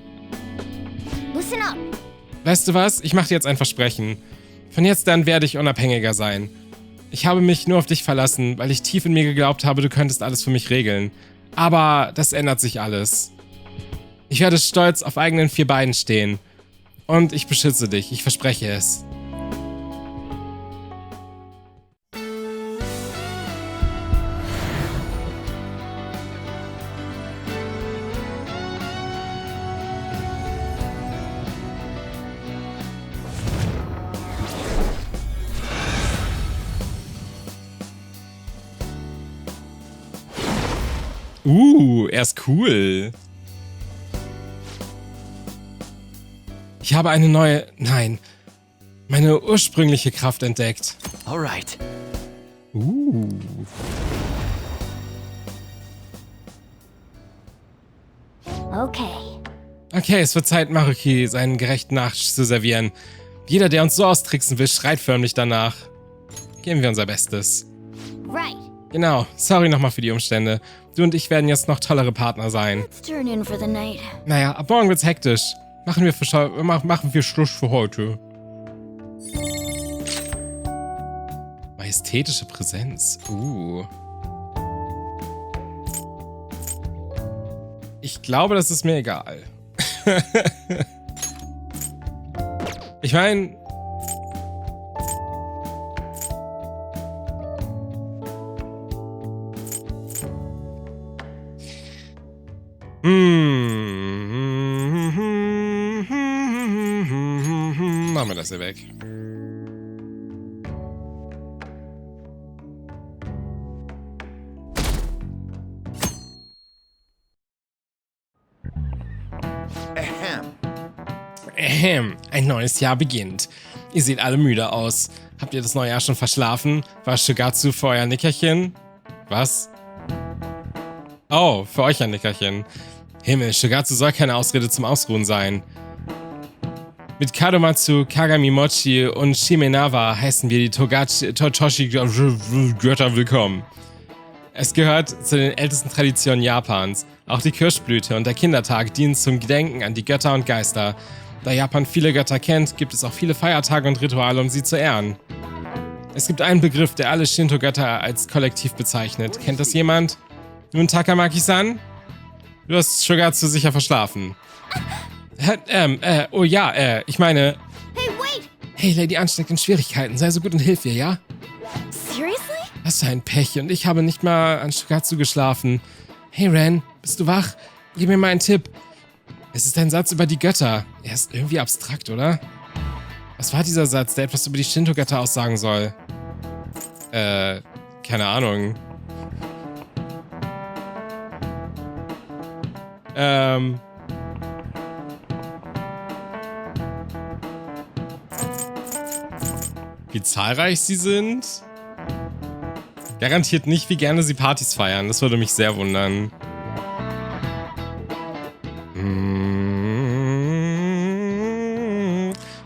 Speaker 8: Listen up.
Speaker 1: Weißt du was? Ich mache dir jetzt ein Versprechen. Von jetzt an werde ich unabhängiger sein. Ich habe mich nur auf dich verlassen, weil ich tief in mir geglaubt habe, du könntest alles für mich regeln. Aber das ändert sich alles. Ich werde stolz auf eigenen 4 Beinen stehen. Und ich beschütze dich, ich verspreche es. Er ist cool. Ich habe eine neue... Nein. Meine ursprüngliche Kraft entdeckt.
Speaker 7: Alright.
Speaker 1: Okay, es wird Zeit, Maruki seinen gerechten Nachtisch zu servieren. Jeder, der uns so austricksen will, schreit förmlich danach. Geben wir unser Bestes.
Speaker 8: Right.
Speaker 1: Genau, sorry nochmal für die Umstände. Du und ich werden jetzt noch tollere Partner sein.
Speaker 8: Let's turn in for the night.
Speaker 1: Naja, ab morgen wird's hektisch. Machen wir Schluss für heute. Majestätische Präsenz. Ich glaube, das ist mir egal. Ich meine... Machen wir das hier weg. Ein neues Jahr beginnt. Ihr seht alle müde aus. Habt ihr das neue Jahr schon verschlafen? War Shigatsu für euer Nickerchen? Was? Oh, für euch ein Nickerchen. Himmel, Shigatsu soll keine Ausrede zum Ausruhen sein. Mit Kadomatsu, Kagami Mochi und Shimenawa heißen wir die Totoshi-Götter willkommen. Es gehört zu den ältesten Traditionen Japans. Auch die Kirschblüte und der Kindertag dienen zum Gedenken an die Götter und Geister. Da Japan viele Götter kennt, gibt es auch viele Feiertage und Rituale, um sie zu ehren. Es gibt einen Begriff, der alle Shinto-Götter als Kollektiv bezeichnet. Kennt das jemand? Nun, Takamaki-san? Du hast Shigatsu sicher verschlafen. Ich meine...
Speaker 8: Hey, wait!
Speaker 1: Hey, Lady Ann steckt in Schwierigkeiten. Sei so gut und hilf ihr, ja?
Speaker 8: Seriously?
Speaker 1: Was für ein Pech und ich habe nicht mal an Shigatsu geschlafen. Hey, Ren, bist du wach? Gib mir mal einen Tipp. Es ist ein Satz über die Götter. Er ist irgendwie abstrakt, oder? Was war dieser Satz, der etwas über die Shinto-Götter aussagen soll? Keine Ahnung. Wie zahlreich sie sind? Garantiert nicht, wie gerne sie Partys feiern. Das würde mich sehr wundern.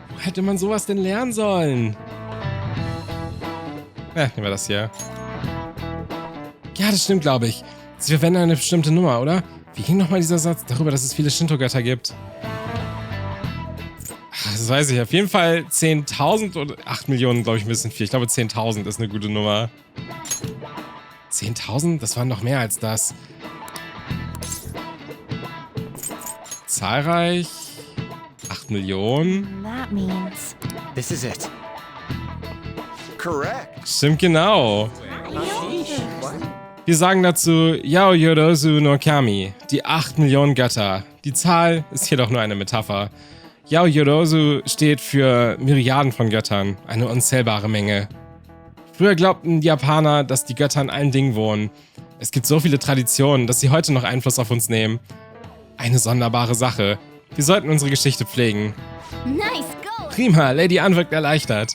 Speaker 1: Wo hätte man sowas denn lernen sollen? Ja, nehmen wir das hier. Ja, das stimmt, glaube ich. Sie verwenden eine bestimmte Nummer, oder? Wie ging nochmal dieser Satz darüber, dass es viele Shinto-Götter gibt? Ach, das weiß ich. Auf jeden Fall 10.000 oder 8 Millionen, glaube ich, ein bisschen viel. Ich glaube, 10.000 ist eine gute Nummer. 10.000? Das waren noch mehr als das. Zahlreich. 8 Millionen.
Speaker 8: That means...
Speaker 3: This is it. Correct.
Speaker 1: Stimmt genau. Wir sagen dazu Yao Yorozu no Kami, die 8 Millionen Götter. Die Zahl ist jedoch nur eine Metapher. Yao Yorozu steht für Myriaden von Göttern, eine unzählbare Menge. Früher glaubten die Japaner, dass die Götter in allen Dingen wohnen. Es gibt so viele Traditionen, dass sie heute noch Einfluss auf uns nehmen. Eine sonderbare Sache. Wir sollten unsere Geschichte pflegen.
Speaker 8: Nice go!
Speaker 1: Prima, Lady Ann wirkt erleichtert.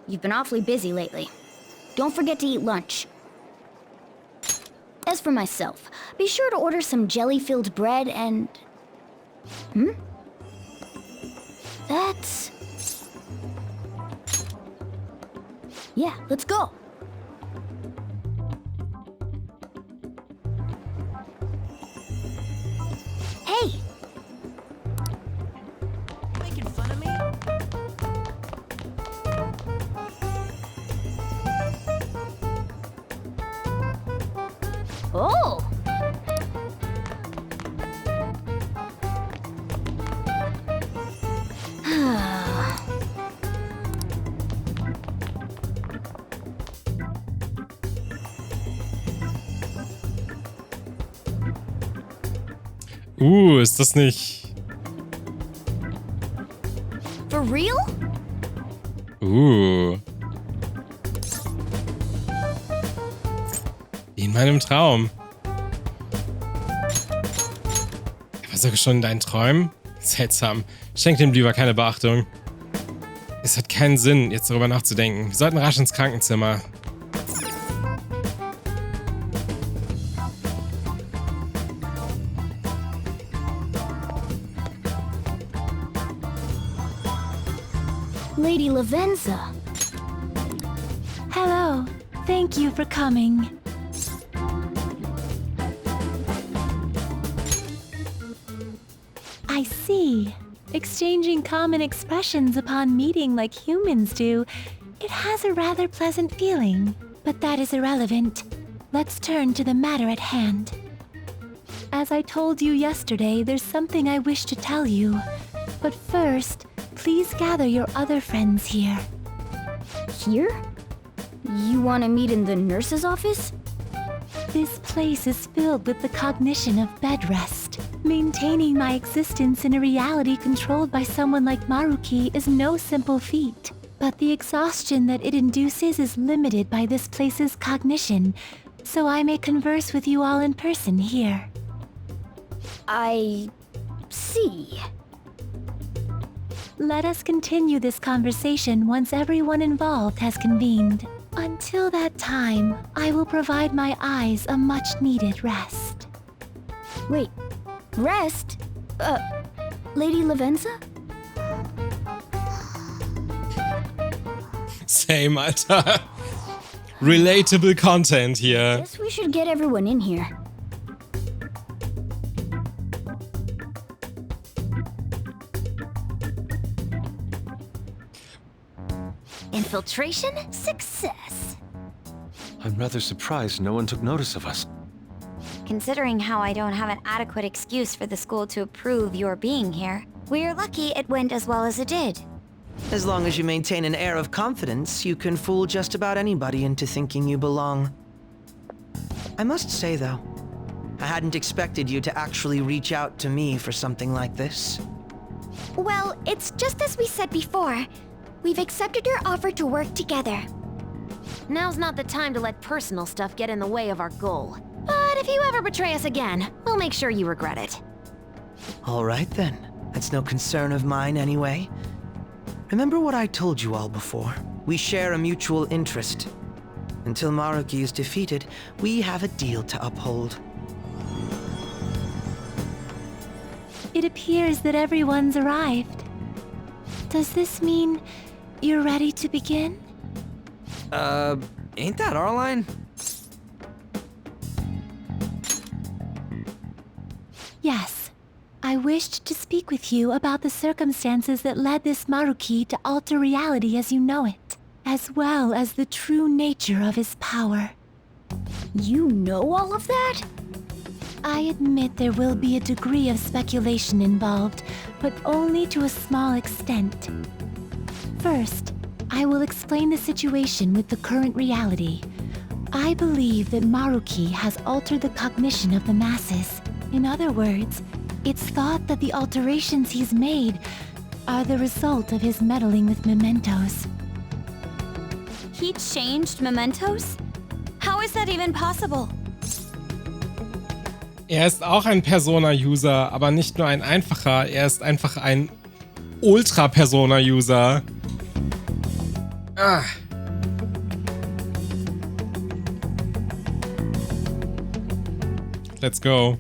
Speaker 8: You've been awfully busy lately. Don't forget to eat lunch. As for myself, be sure to order some jelly-filled bread and... That's... Yeah, let's go. Hey!
Speaker 10: Making fun of me?
Speaker 8: Oh!
Speaker 1: Ist das nicht...
Speaker 8: For real?
Speaker 1: Wie in meinem Traum. Er war sogar schon in deinen Träumen? Seltsam. Schenk dem lieber keine Beachtung. Es hat keinen Sinn, jetzt darüber nachzudenken. Wir sollten rasch ins Krankenzimmer.
Speaker 8: Lady Lavenza.
Speaker 4: Hello. Thank you for coming. I see. Exchanging common expressions upon meeting like humans do, it has a rather pleasant feeling. But that is irrelevant. Let's turn to the matter at hand. As I told you yesterday, there's something I wish to tell you. But first, please gather your other friends here.
Speaker 8: Here? You want to meet in the nurse's office?
Speaker 4: This place is filled with the cognition of bed rest. Maintaining my existence in a reality controlled by someone like Maruki is no simple feat. But the exhaustion that it induces is limited by this place's cognition, so I may converse with you all in person here.
Speaker 8: I see.
Speaker 4: Let us continue this conversation once everyone involved has convened. Until that time, I will provide my eyes a much-needed rest.
Speaker 8: Wait, rest? Lady Lavenza?
Speaker 1: Same, Alter. Relatable content hier.
Speaker 8: Guess we should get everyone in here. Infiltration success.
Speaker 9: I'm rather surprised no one took notice of us.
Speaker 8: Considering how I don't have an adequate excuse for the school to approve your being here, we're lucky it went as well as it did.
Speaker 3: As long as you maintain an air of confidence, you can fool just about anybody into thinking you belong. I must say, though, I hadn't expected you to actually reach out to me for something like this.
Speaker 8: Well, it's just as we said before. We've accepted your offer to work together. Now's not the time to let personal stuff get in the way of our goal. But if you ever betray us again, we'll make sure you regret it.
Speaker 3: All right, then. That's no concern of mine, anyway. Remember what I told you all before. We share a mutual interest. Until Maruki is defeated, we have a deal to uphold.
Speaker 4: It appears that everyone's arrived. Does this mean you're ready to begin?
Speaker 7: Ain't that our line?
Speaker 4: Yes. I wished to speak with you about the circumstances that led this Maruki to alter reality as you know it, as well as the true nature of his power.
Speaker 8: You know all of that?
Speaker 4: I admit there will be a degree of speculation involved, but only to a small extent. First, I will explain the situation with the current reality. I believe that Maruki has altered the cognition of the masses. In other words, it's thought that the alterations he's made are the result of his meddling with mementos.
Speaker 8: He changed mementos? How is that even possible?
Speaker 1: Er ist auch ein Persona-User, aber nicht nur ein einfacher, er ist einfach ein Ultra-Persona-User. Ah. Let's go.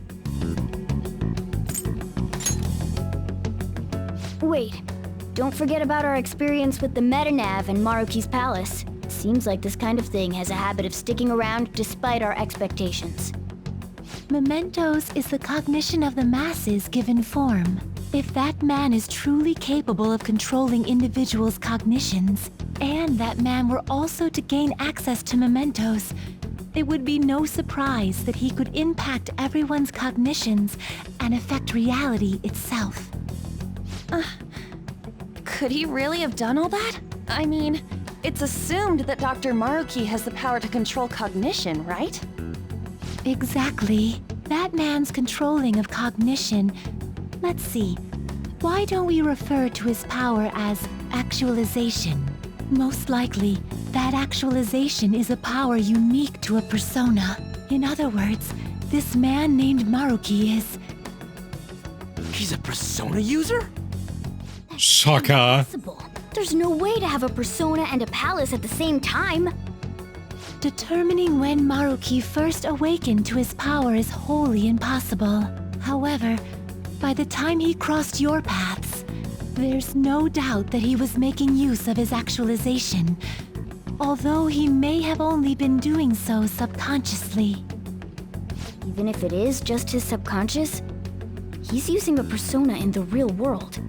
Speaker 8: Wait, don't forget about our experience with the Metanav and Maruki's palace. Seems like this kind of thing has a habit of sticking around despite our expectations.
Speaker 4: Mementos is the cognition of the masses given form. If that man is truly capable of controlling individuals' cognitions, and that man were also to gain access to mementos, it would be no surprise that he could impact everyone's cognitions and affect reality itself.
Speaker 6: Could he really have done all that? I mean, it's assumed that Dr. Maruki has the power to control cognition, right?
Speaker 4: Exactly. That man's controlling of cognition. Let's see. Why don't we refer to his power as actualization? Most likely, that actualization is a power unique to a persona. In other words, this man named Maruki is...
Speaker 7: He's a persona user?
Speaker 1: Shocker.
Speaker 8: Impossible. There's no way to have a persona and a palace at the same time.
Speaker 4: Determining when Maruki first awakened to his power is wholly impossible. However, by the time he crossed your paths, There's no doubt that he was making use of his actualization, although he may have only been doing so subconsciously.
Speaker 8: Even if it is just his subconscious, he's using a persona in the real world.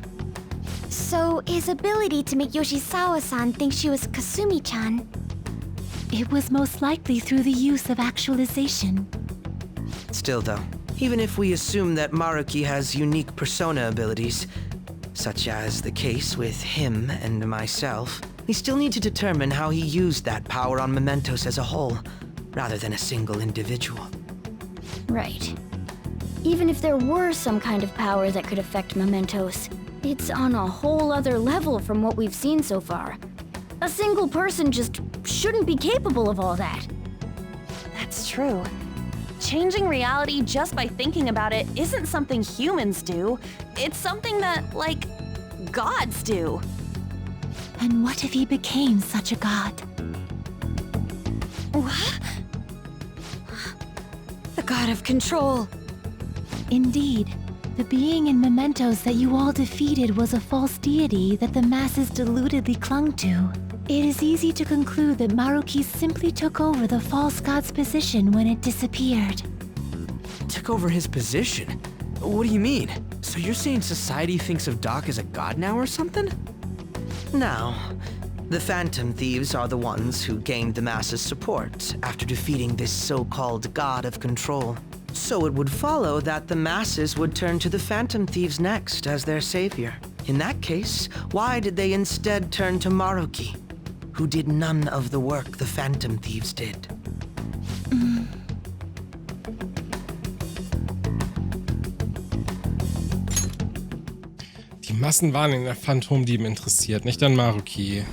Speaker 8: So his ability to make Yoshizawa-san think she was Kasumi-chan.
Speaker 4: It was most likely through the use of actualization.
Speaker 3: Still though, even if we assume that Maruki has unique persona abilities, such as the case with him and myself, we still need to determine how he used that power on Mementos as a whole, rather than a single individual.
Speaker 8: Right. Even if there were some kind of power that could affect Mementos, it's on a whole other level from what we've seen so far. A single person just shouldn't be capable of all that.
Speaker 6: That's true. Changing reality just by thinking about it isn't something humans do. It's something that, like, gods do.
Speaker 4: And what if he became such a god?
Speaker 8: What? The god of control.
Speaker 4: Indeed, the being in Mementos that you all defeated was a false deity that the masses deludedly clung to. It is easy to conclude that Maruki simply took over the false god's position when it disappeared.
Speaker 7: Took over his position? What do you mean? So you're saying society thinks of Doc as a god now or something?
Speaker 3: Now, the Phantom Thieves are the ones who gained the masses' support after defeating this so-called god of control. So it would follow that the masses would turn to the Phantom Thieves next as their savior. In that case, why did they instead turn to Maruki, who did none of the work the Phantom Thieves did?
Speaker 1: Die Massen waren in der Phantomdieben interessiert, nicht an Maruki.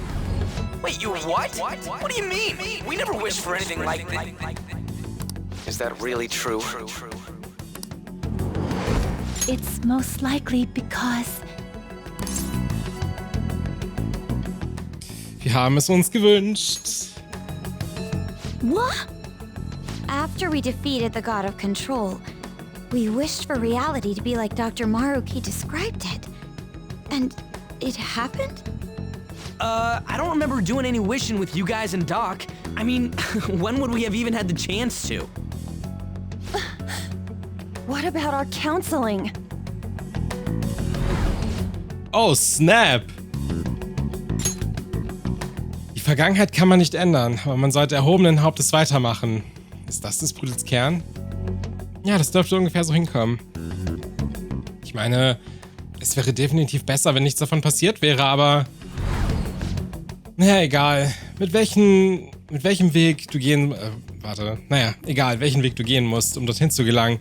Speaker 7: Wait, you what? What do you mean? We never wished for anything like that.
Speaker 2: Is that really true?
Speaker 4: It's most likely because
Speaker 1: Wir haben es uns gewünscht.
Speaker 8: What? After we defeated the god of control, we wished for reality to be like Dr. Maruki described it. And it happened?
Speaker 7: I don't remember doing any wishing with you guys and Doc. I mean, when would we have even had the chance to?
Speaker 6: What about our counseling?
Speaker 1: Oh, snap! Die Vergangenheit kann man nicht ändern, aber man sollte erhobenen Hauptes weitermachen. Ist das des Pudels Kern? Ja, das dürfte ungefähr so hinkommen. Ich meine, es wäre definitiv besser, wenn nichts davon passiert wäre, aber... Naja, egal. Mit welchem Weg du gehen... egal, welchen Weg du gehen musst, um dorthin zu gelangen.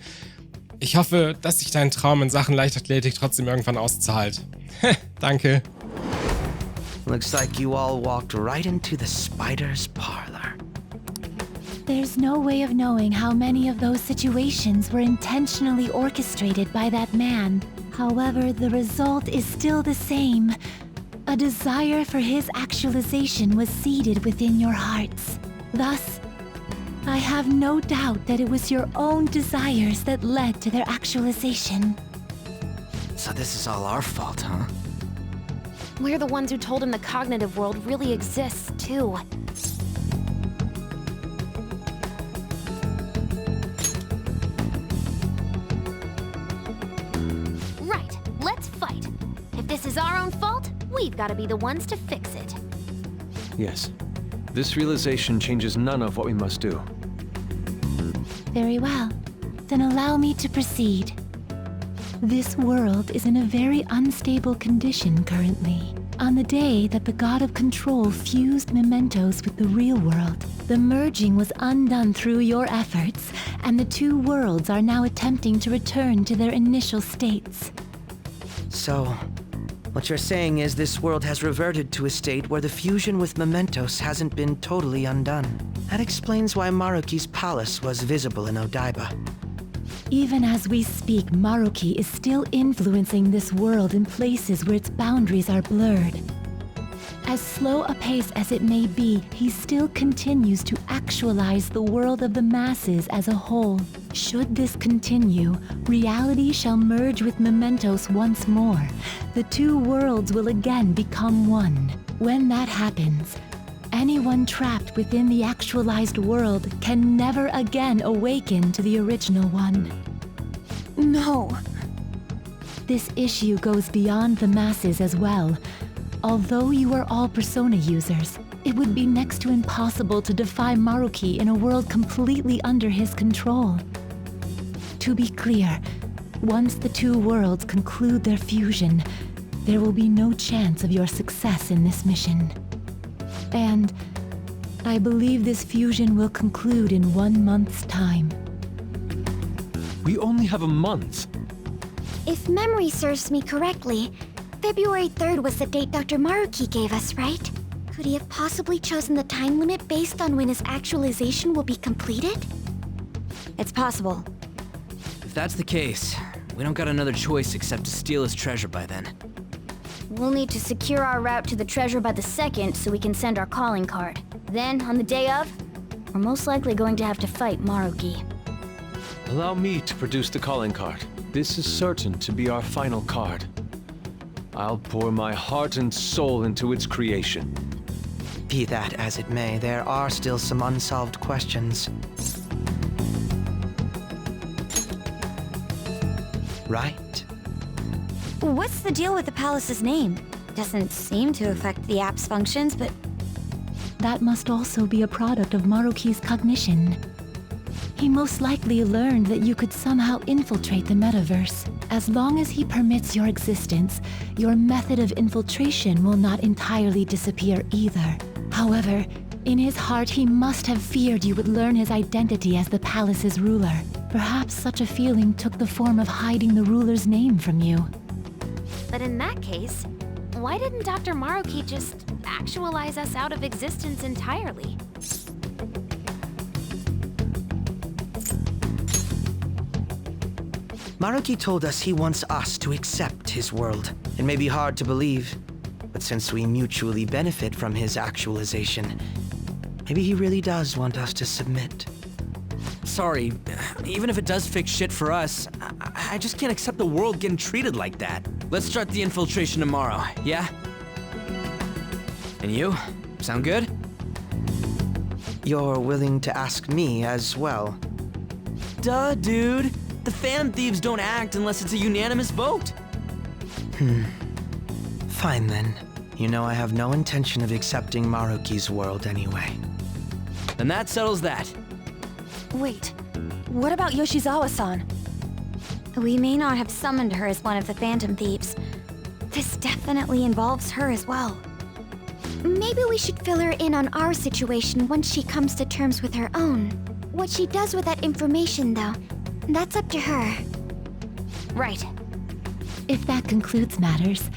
Speaker 1: Ich hoffe, dass sich dein Traum in Sachen Leichtathletik trotzdem irgendwann auszahlt. Danke.
Speaker 3: Looks like you all walked right into the spider's parlor.
Speaker 4: there's no way of knowing how many of those situations were intentionally orchestrated by that man. However, the result is still the same. A desire for his actualization was seeded within your hearts. Thus, I have no doubt that it was your own desires that led to their actualization.
Speaker 7: So this is all our fault, huh?
Speaker 8: We're the ones who told him the cognitive world really exists, too. Right, let's fight. If this is our own fault, we've got to be the ones to fix it.
Speaker 9: Yes. This realization changes none of what we must do.
Speaker 4: Very well. Then allow me to proceed. This world is in a very unstable condition currently. On the day that the God of Control fused mementos with the real world, the merging was undone through your efforts, and the two worlds are now attempting to return to their initial states.
Speaker 3: So, what you're saying is this world has reverted to a state where the fusion with mementos hasn't been totally undone. That explains why Maruki's palace was visible in Odaiba.
Speaker 4: Even as we speak, Maruki is still influencing this world in places where its boundaries are blurred. As slow a pace as it may be, he still continues to actualize the world of the masses as a whole. Should this continue, reality shall merge with mementos once more. The two worlds will again become one. When that happens, anyone trapped within the actualized world can never again awaken to the original one.
Speaker 6: No.
Speaker 4: This issue goes beyond the masses as well. Although you are all Persona users, it would be next to impossible to defy Maruki in a world completely under his control. To be clear, once the two worlds conclude their fusion, there will be no chance of your success in this mission. And I believe this fusion will conclude in 1 month's time.
Speaker 9: We only have a month.
Speaker 8: If memory serves me correctly, February 3rd was the date Dr. Maruki gave us, right? Could he have possibly chosen the time limit based on when his actualization will be completed?
Speaker 6: It's possible.
Speaker 7: If that's the case, we don't got another choice except to steal his treasure by then.
Speaker 6: We'll need to secure our route to the treasure by the 2nd so we can send our calling card. Then, on the day of, we're most likely going to have to fight Maruki.
Speaker 9: Allow me to produce the calling card. This is certain to be our final card. I'll pour my heart and soul into its creation.
Speaker 3: Be that as it may, there are still some unsolved questions. Right?
Speaker 8: What's the deal with the palace's name? Doesn't seem to affect the app's functions, but
Speaker 4: That must also be a product of Maruki's cognition. He most likely learned that you could somehow infiltrate the metaverse. As long as he permits your existence, your method of infiltration will not entirely disappear either. However, in his heart he must have feared you would learn his identity as the palace's ruler. Perhaps such a feeling took the form of hiding the ruler's name from you.
Speaker 8: But in that case, why didn't Dr. Maruki just actualize us out of existence entirely?
Speaker 3: Maruki told us he wants us to accept his world. It may be hard to believe, but since we mutually benefit from his actualization, maybe he really does want us to submit.
Speaker 7: Sorry, even if it does fix shit for us, I just can't accept the world getting treated like that. Let's start the infiltration tomorrow, yeah? And you? Sound good?
Speaker 3: You're willing to ask me as well?
Speaker 7: Duh, dude. The fan thieves don't act unless it's a unanimous vote.
Speaker 3: Fine then. You know I have no intention of accepting Maruki's world anyway.
Speaker 7: Then that settles that.
Speaker 6: Wait, what about Yoshizawa-san?
Speaker 8: We may not have summoned her as one of the Phantom Thieves. This definitely involves her as well. Maybe we should fill her in on our situation once she comes to terms with her own. What she does with that information, though, that's up to her.
Speaker 6: Right.
Speaker 4: If that concludes matters,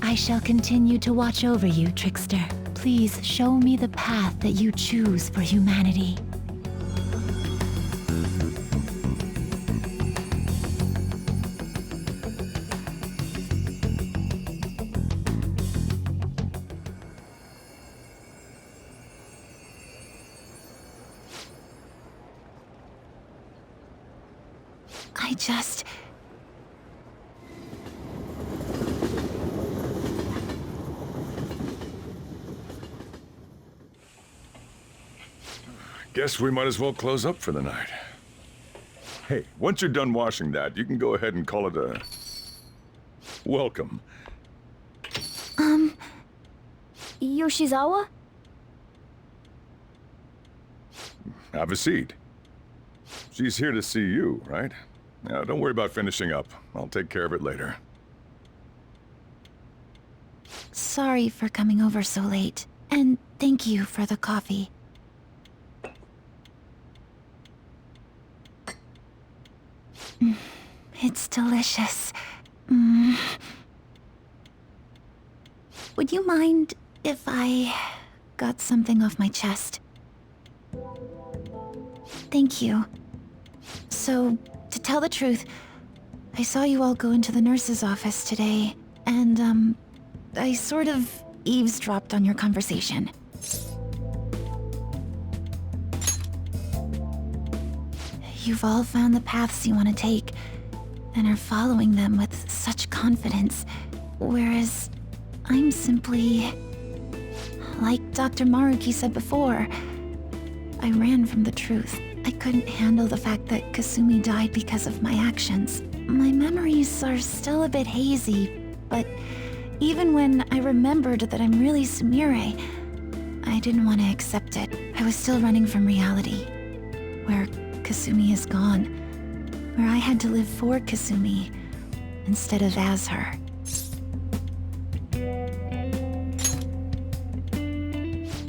Speaker 4: I shall continue to watch over you, Trickster. Please show me the path that you choose for humanity. I just...
Speaker 11: Guess we might as well close up for the night. Hey, once you're done washing that, you can go ahead and call it a... welcome.
Speaker 6: Yoshizawa?
Speaker 11: Have a seat. She's here to see you, right? Now, don't worry about finishing up. I'll take care of it later.
Speaker 4: Sorry for coming over so late. And thank you for the coffee. It's delicious. Would you mind if I got something off my chest? Thank you. So, to tell the truth, I saw you all go into the nurse's office today, and, I sort of eavesdropped on your conversation. You've all found the paths you want to take, and are following them with such confidence, whereas I'm simply... Like Dr. Maruki said before, I ran from the truth. I couldn't handle the fact that Kasumi died because of my actions. My memories are still a bit hazy, but even when I remembered that I'm really Sumire, I didn't want to accept it. I was still running from reality, where Kasumi is gone, where I had to live for Kasumi instead of as her.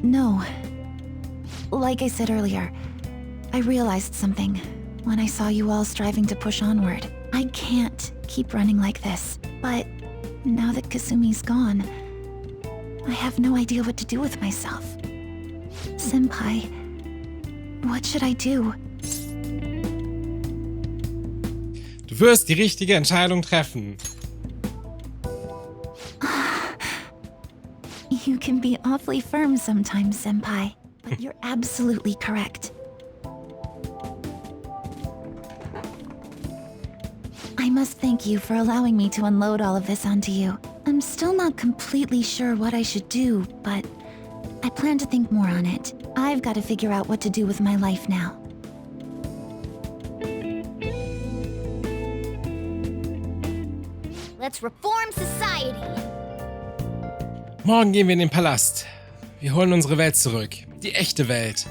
Speaker 4: No. Like I said earlier, I realized something when I saw you all striving to push onward. I can't keep running like this, but now that Kasumi's gone, I have no idea what to do with myself. Senpai, what should I do?
Speaker 1: Du wirst die richtige Entscheidung treffen.
Speaker 4: You can be awfully firm sometimes, Senpai, but you're absolutely correct. I must thank you for allowing me to unload all of this onto you. I'm still not completely sure what I should do, but I plan to think more on it. I've got to figure out what to do with my life now.
Speaker 8: Let's reform society.
Speaker 1: Morgen gehen wir in den Palast. Wir holen unsere Welt zurück. Die echte Welt.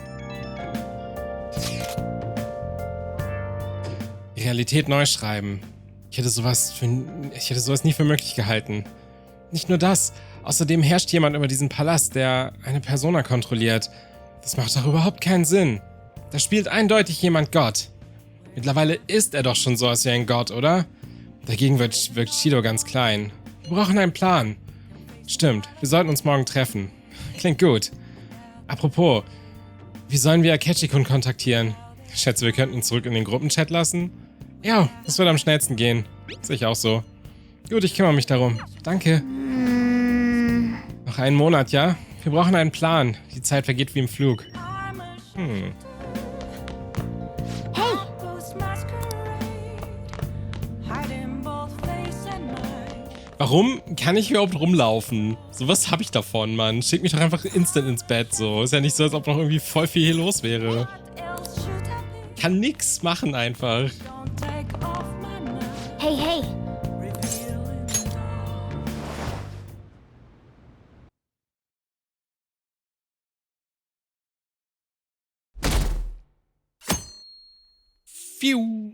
Speaker 1: Die Realität neu schreiben. Ich hätte sowas nie für möglich gehalten. Nicht nur das. Außerdem herrscht jemand über diesen Palast, der eine Persona kontrolliert. Das macht doch überhaupt keinen Sinn. Da spielt eindeutig jemand Gott. Mittlerweile ist er doch schon so als wie ein Gott, oder? Dagegen wirkt Shido ganz klein. Wir brauchen einen Plan. Stimmt, wir sollten uns morgen treffen. Klingt gut. Apropos, wie sollen wir Akechi-kun kontaktieren? Ich schätze, wir könnten ihn zurück in den Gruppenchat lassen? Ja, das wird am schnellsten gehen. Sehe ich auch so. Gut, ich kümmere mich darum. Danke. Noch einen Monat, ja? Wir brauchen einen Plan. Die Zeit vergeht wie im Flug. Warum kann ich überhaupt rumlaufen? So was habe ich davon, Mann. Schick mich doch einfach instant ins Bett, so. Ist ja nicht so, als ob noch irgendwie voll viel hier los wäre. Kann nix machen einfach.
Speaker 8: Hey, hey.
Speaker 1: Pfiuh.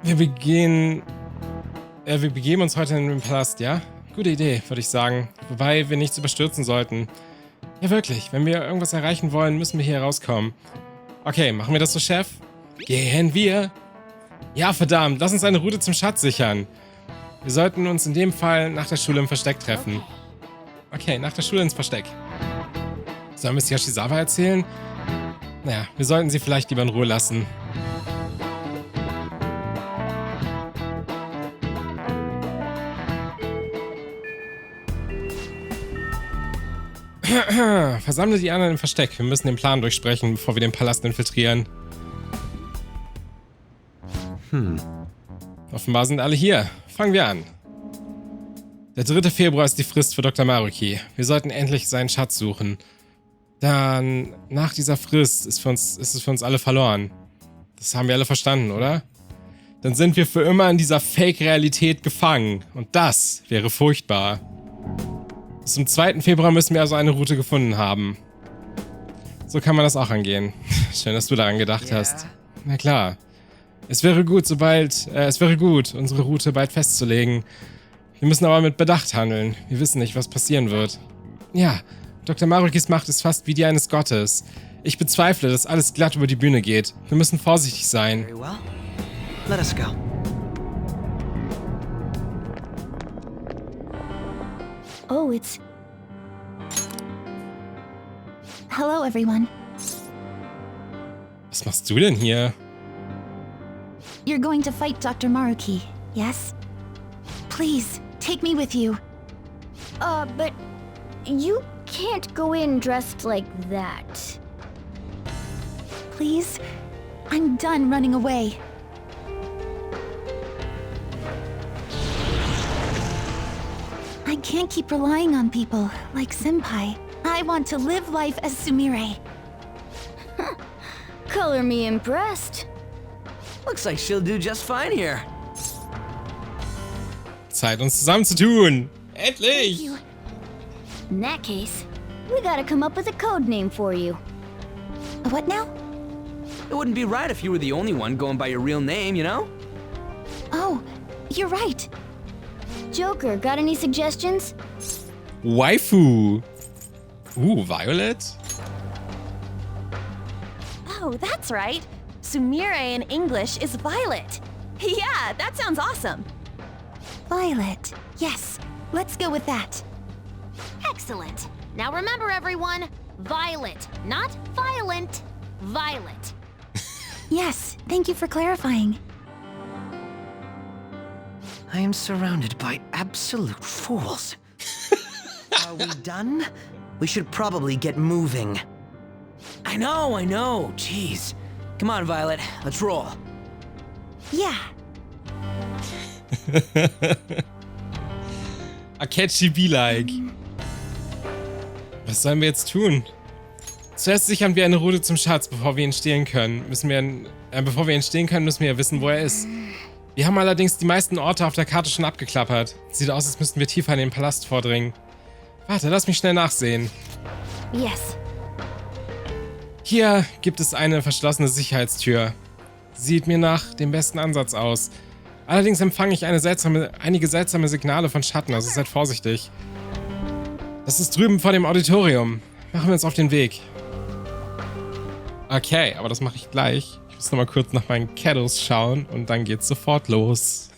Speaker 1: Wir begeben uns heute in den Palast, ja? Gute Idee, würde ich sagen. Wobei wir nichts überstürzen sollten. Ja, wirklich. Wenn wir irgendwas erreichen wollen, müssen wir hier rauskommen. Okay, machen wir das so, Chef? Gehen wir? Ja, verdammt. Lass uns eine Route zum Schatz sichern. Wir sollten uns in dem Fall nach der Schule im Versteck treffen. Okay, nach der Schule ins Versteck. Sollen wir es Yoshizawa erzählen? Naja, wir sollten sie vielleicht lieber in Ruhe lassen. Versammle die anderen im Versteck. Wir müssen den Plan durchsprechen, bevor wir den Palast infiltrieren. Offenbar sind alle hier. Fangen wir an. Der 3. Februar ist die Frist für Dr. Maruki. Wir sollten endlich seinen Schatz suchen. Dann, nach dieser Frist ist es für uns alle verloren. Das haben wir alle verstanden, oder? Dann sind wir für immer in dieser Fake-Realität gefangen. Und das wäre furchtbar. Bis zum 2. Februar müssen wir also eine Route gefunden haben. So kann man das auch angehen. Schön, dass du daran gedacht hast. Na klar. Es wäre gut, unsere Route bald festzulegen. Wir müssen aber mit Bedacht handeln. Wir wissen nicht, was passieren wird. Ja, Dr. Marukis Macht ist fast wie die eines Gottes. Ich bezweifle, dass alles glatt über die Bühne geht. Wir müssen vorsichtig sein.
Speaker 3: Very well. Let us go.
Speaker 4: Oh, it's... Hello, everyone.
Speaker 1: Was machst du denn hier?
Speaker 4: You're going to fight Dr. Maruki, yes? Please, take me with you.
Speaker 8: But you can't go in dressed like that.
Speaker 4: Please? I'm done running away. I can't keep relying on people like Senpai. I want to live life as Sumire.
Speaker 8: Color me impressed.
Speaker 7: Looks like she'll do just fine here.
Speaker 1: Zeit, uns zusammenzutun. Endlich!
Speaker 4: You.
Speaker 8: In that case, we gotta come up with a code name for you.
Speaker 4: What now?
Speaker 7: It wouldn't be right if you were the only one going by your real name, you know?
Speaker 4: Oh, you're right.
Speaker 8: Joker, got any suggestions?
Speaker 1: Waifu. Violet?
Speaker 6: Oh, that's right. Sumire in English is Violet. Yeah, that sounds awesome.
Speaker 4: Violet. Yes, let's go with that.
Speaker 8: Excellent. Now remember, everyone, Violet, not violent. Violet.
Speaker 4: Yes, thank you for clarifying.
Speaker 3: I am surrounded by absolute fools. Are we done? We should probably get moving.
Speaker 7: I know. Jeez. Come on, Violet. Let's roll.
Speaker 4: Yeah.
Speaker 1: Akechi be-like. Was sollen wir jetzt tun? Zuerst sichern wir eine Route zum Schatz, bevor wir entstehen können. Müssen wir wissen, wo er ist. Wir haben allerdings die meisten Orte auf der Karte schon abgeklappert. Sieht aus, als müssten wir tiefer in den Palast vordringen. Warte, lass mich schnell nachsehen.
Speaker 8: Yes.
Speaker 1: Hier gibt es eine verschlossene Sicherheitstür. Sieht mir nach dem besten Ansatz aus. Allerdings empfange ich einige seltsame Signale von Schatten, also seid vorsichtig. Das ist drüben vor dem Auditorium. Machen wir uns auf den Weg. Okay, aber das mache ich gleich. Ich muss noch mal kurz nach meinen Kiddos schauen und dann geht's sofort los.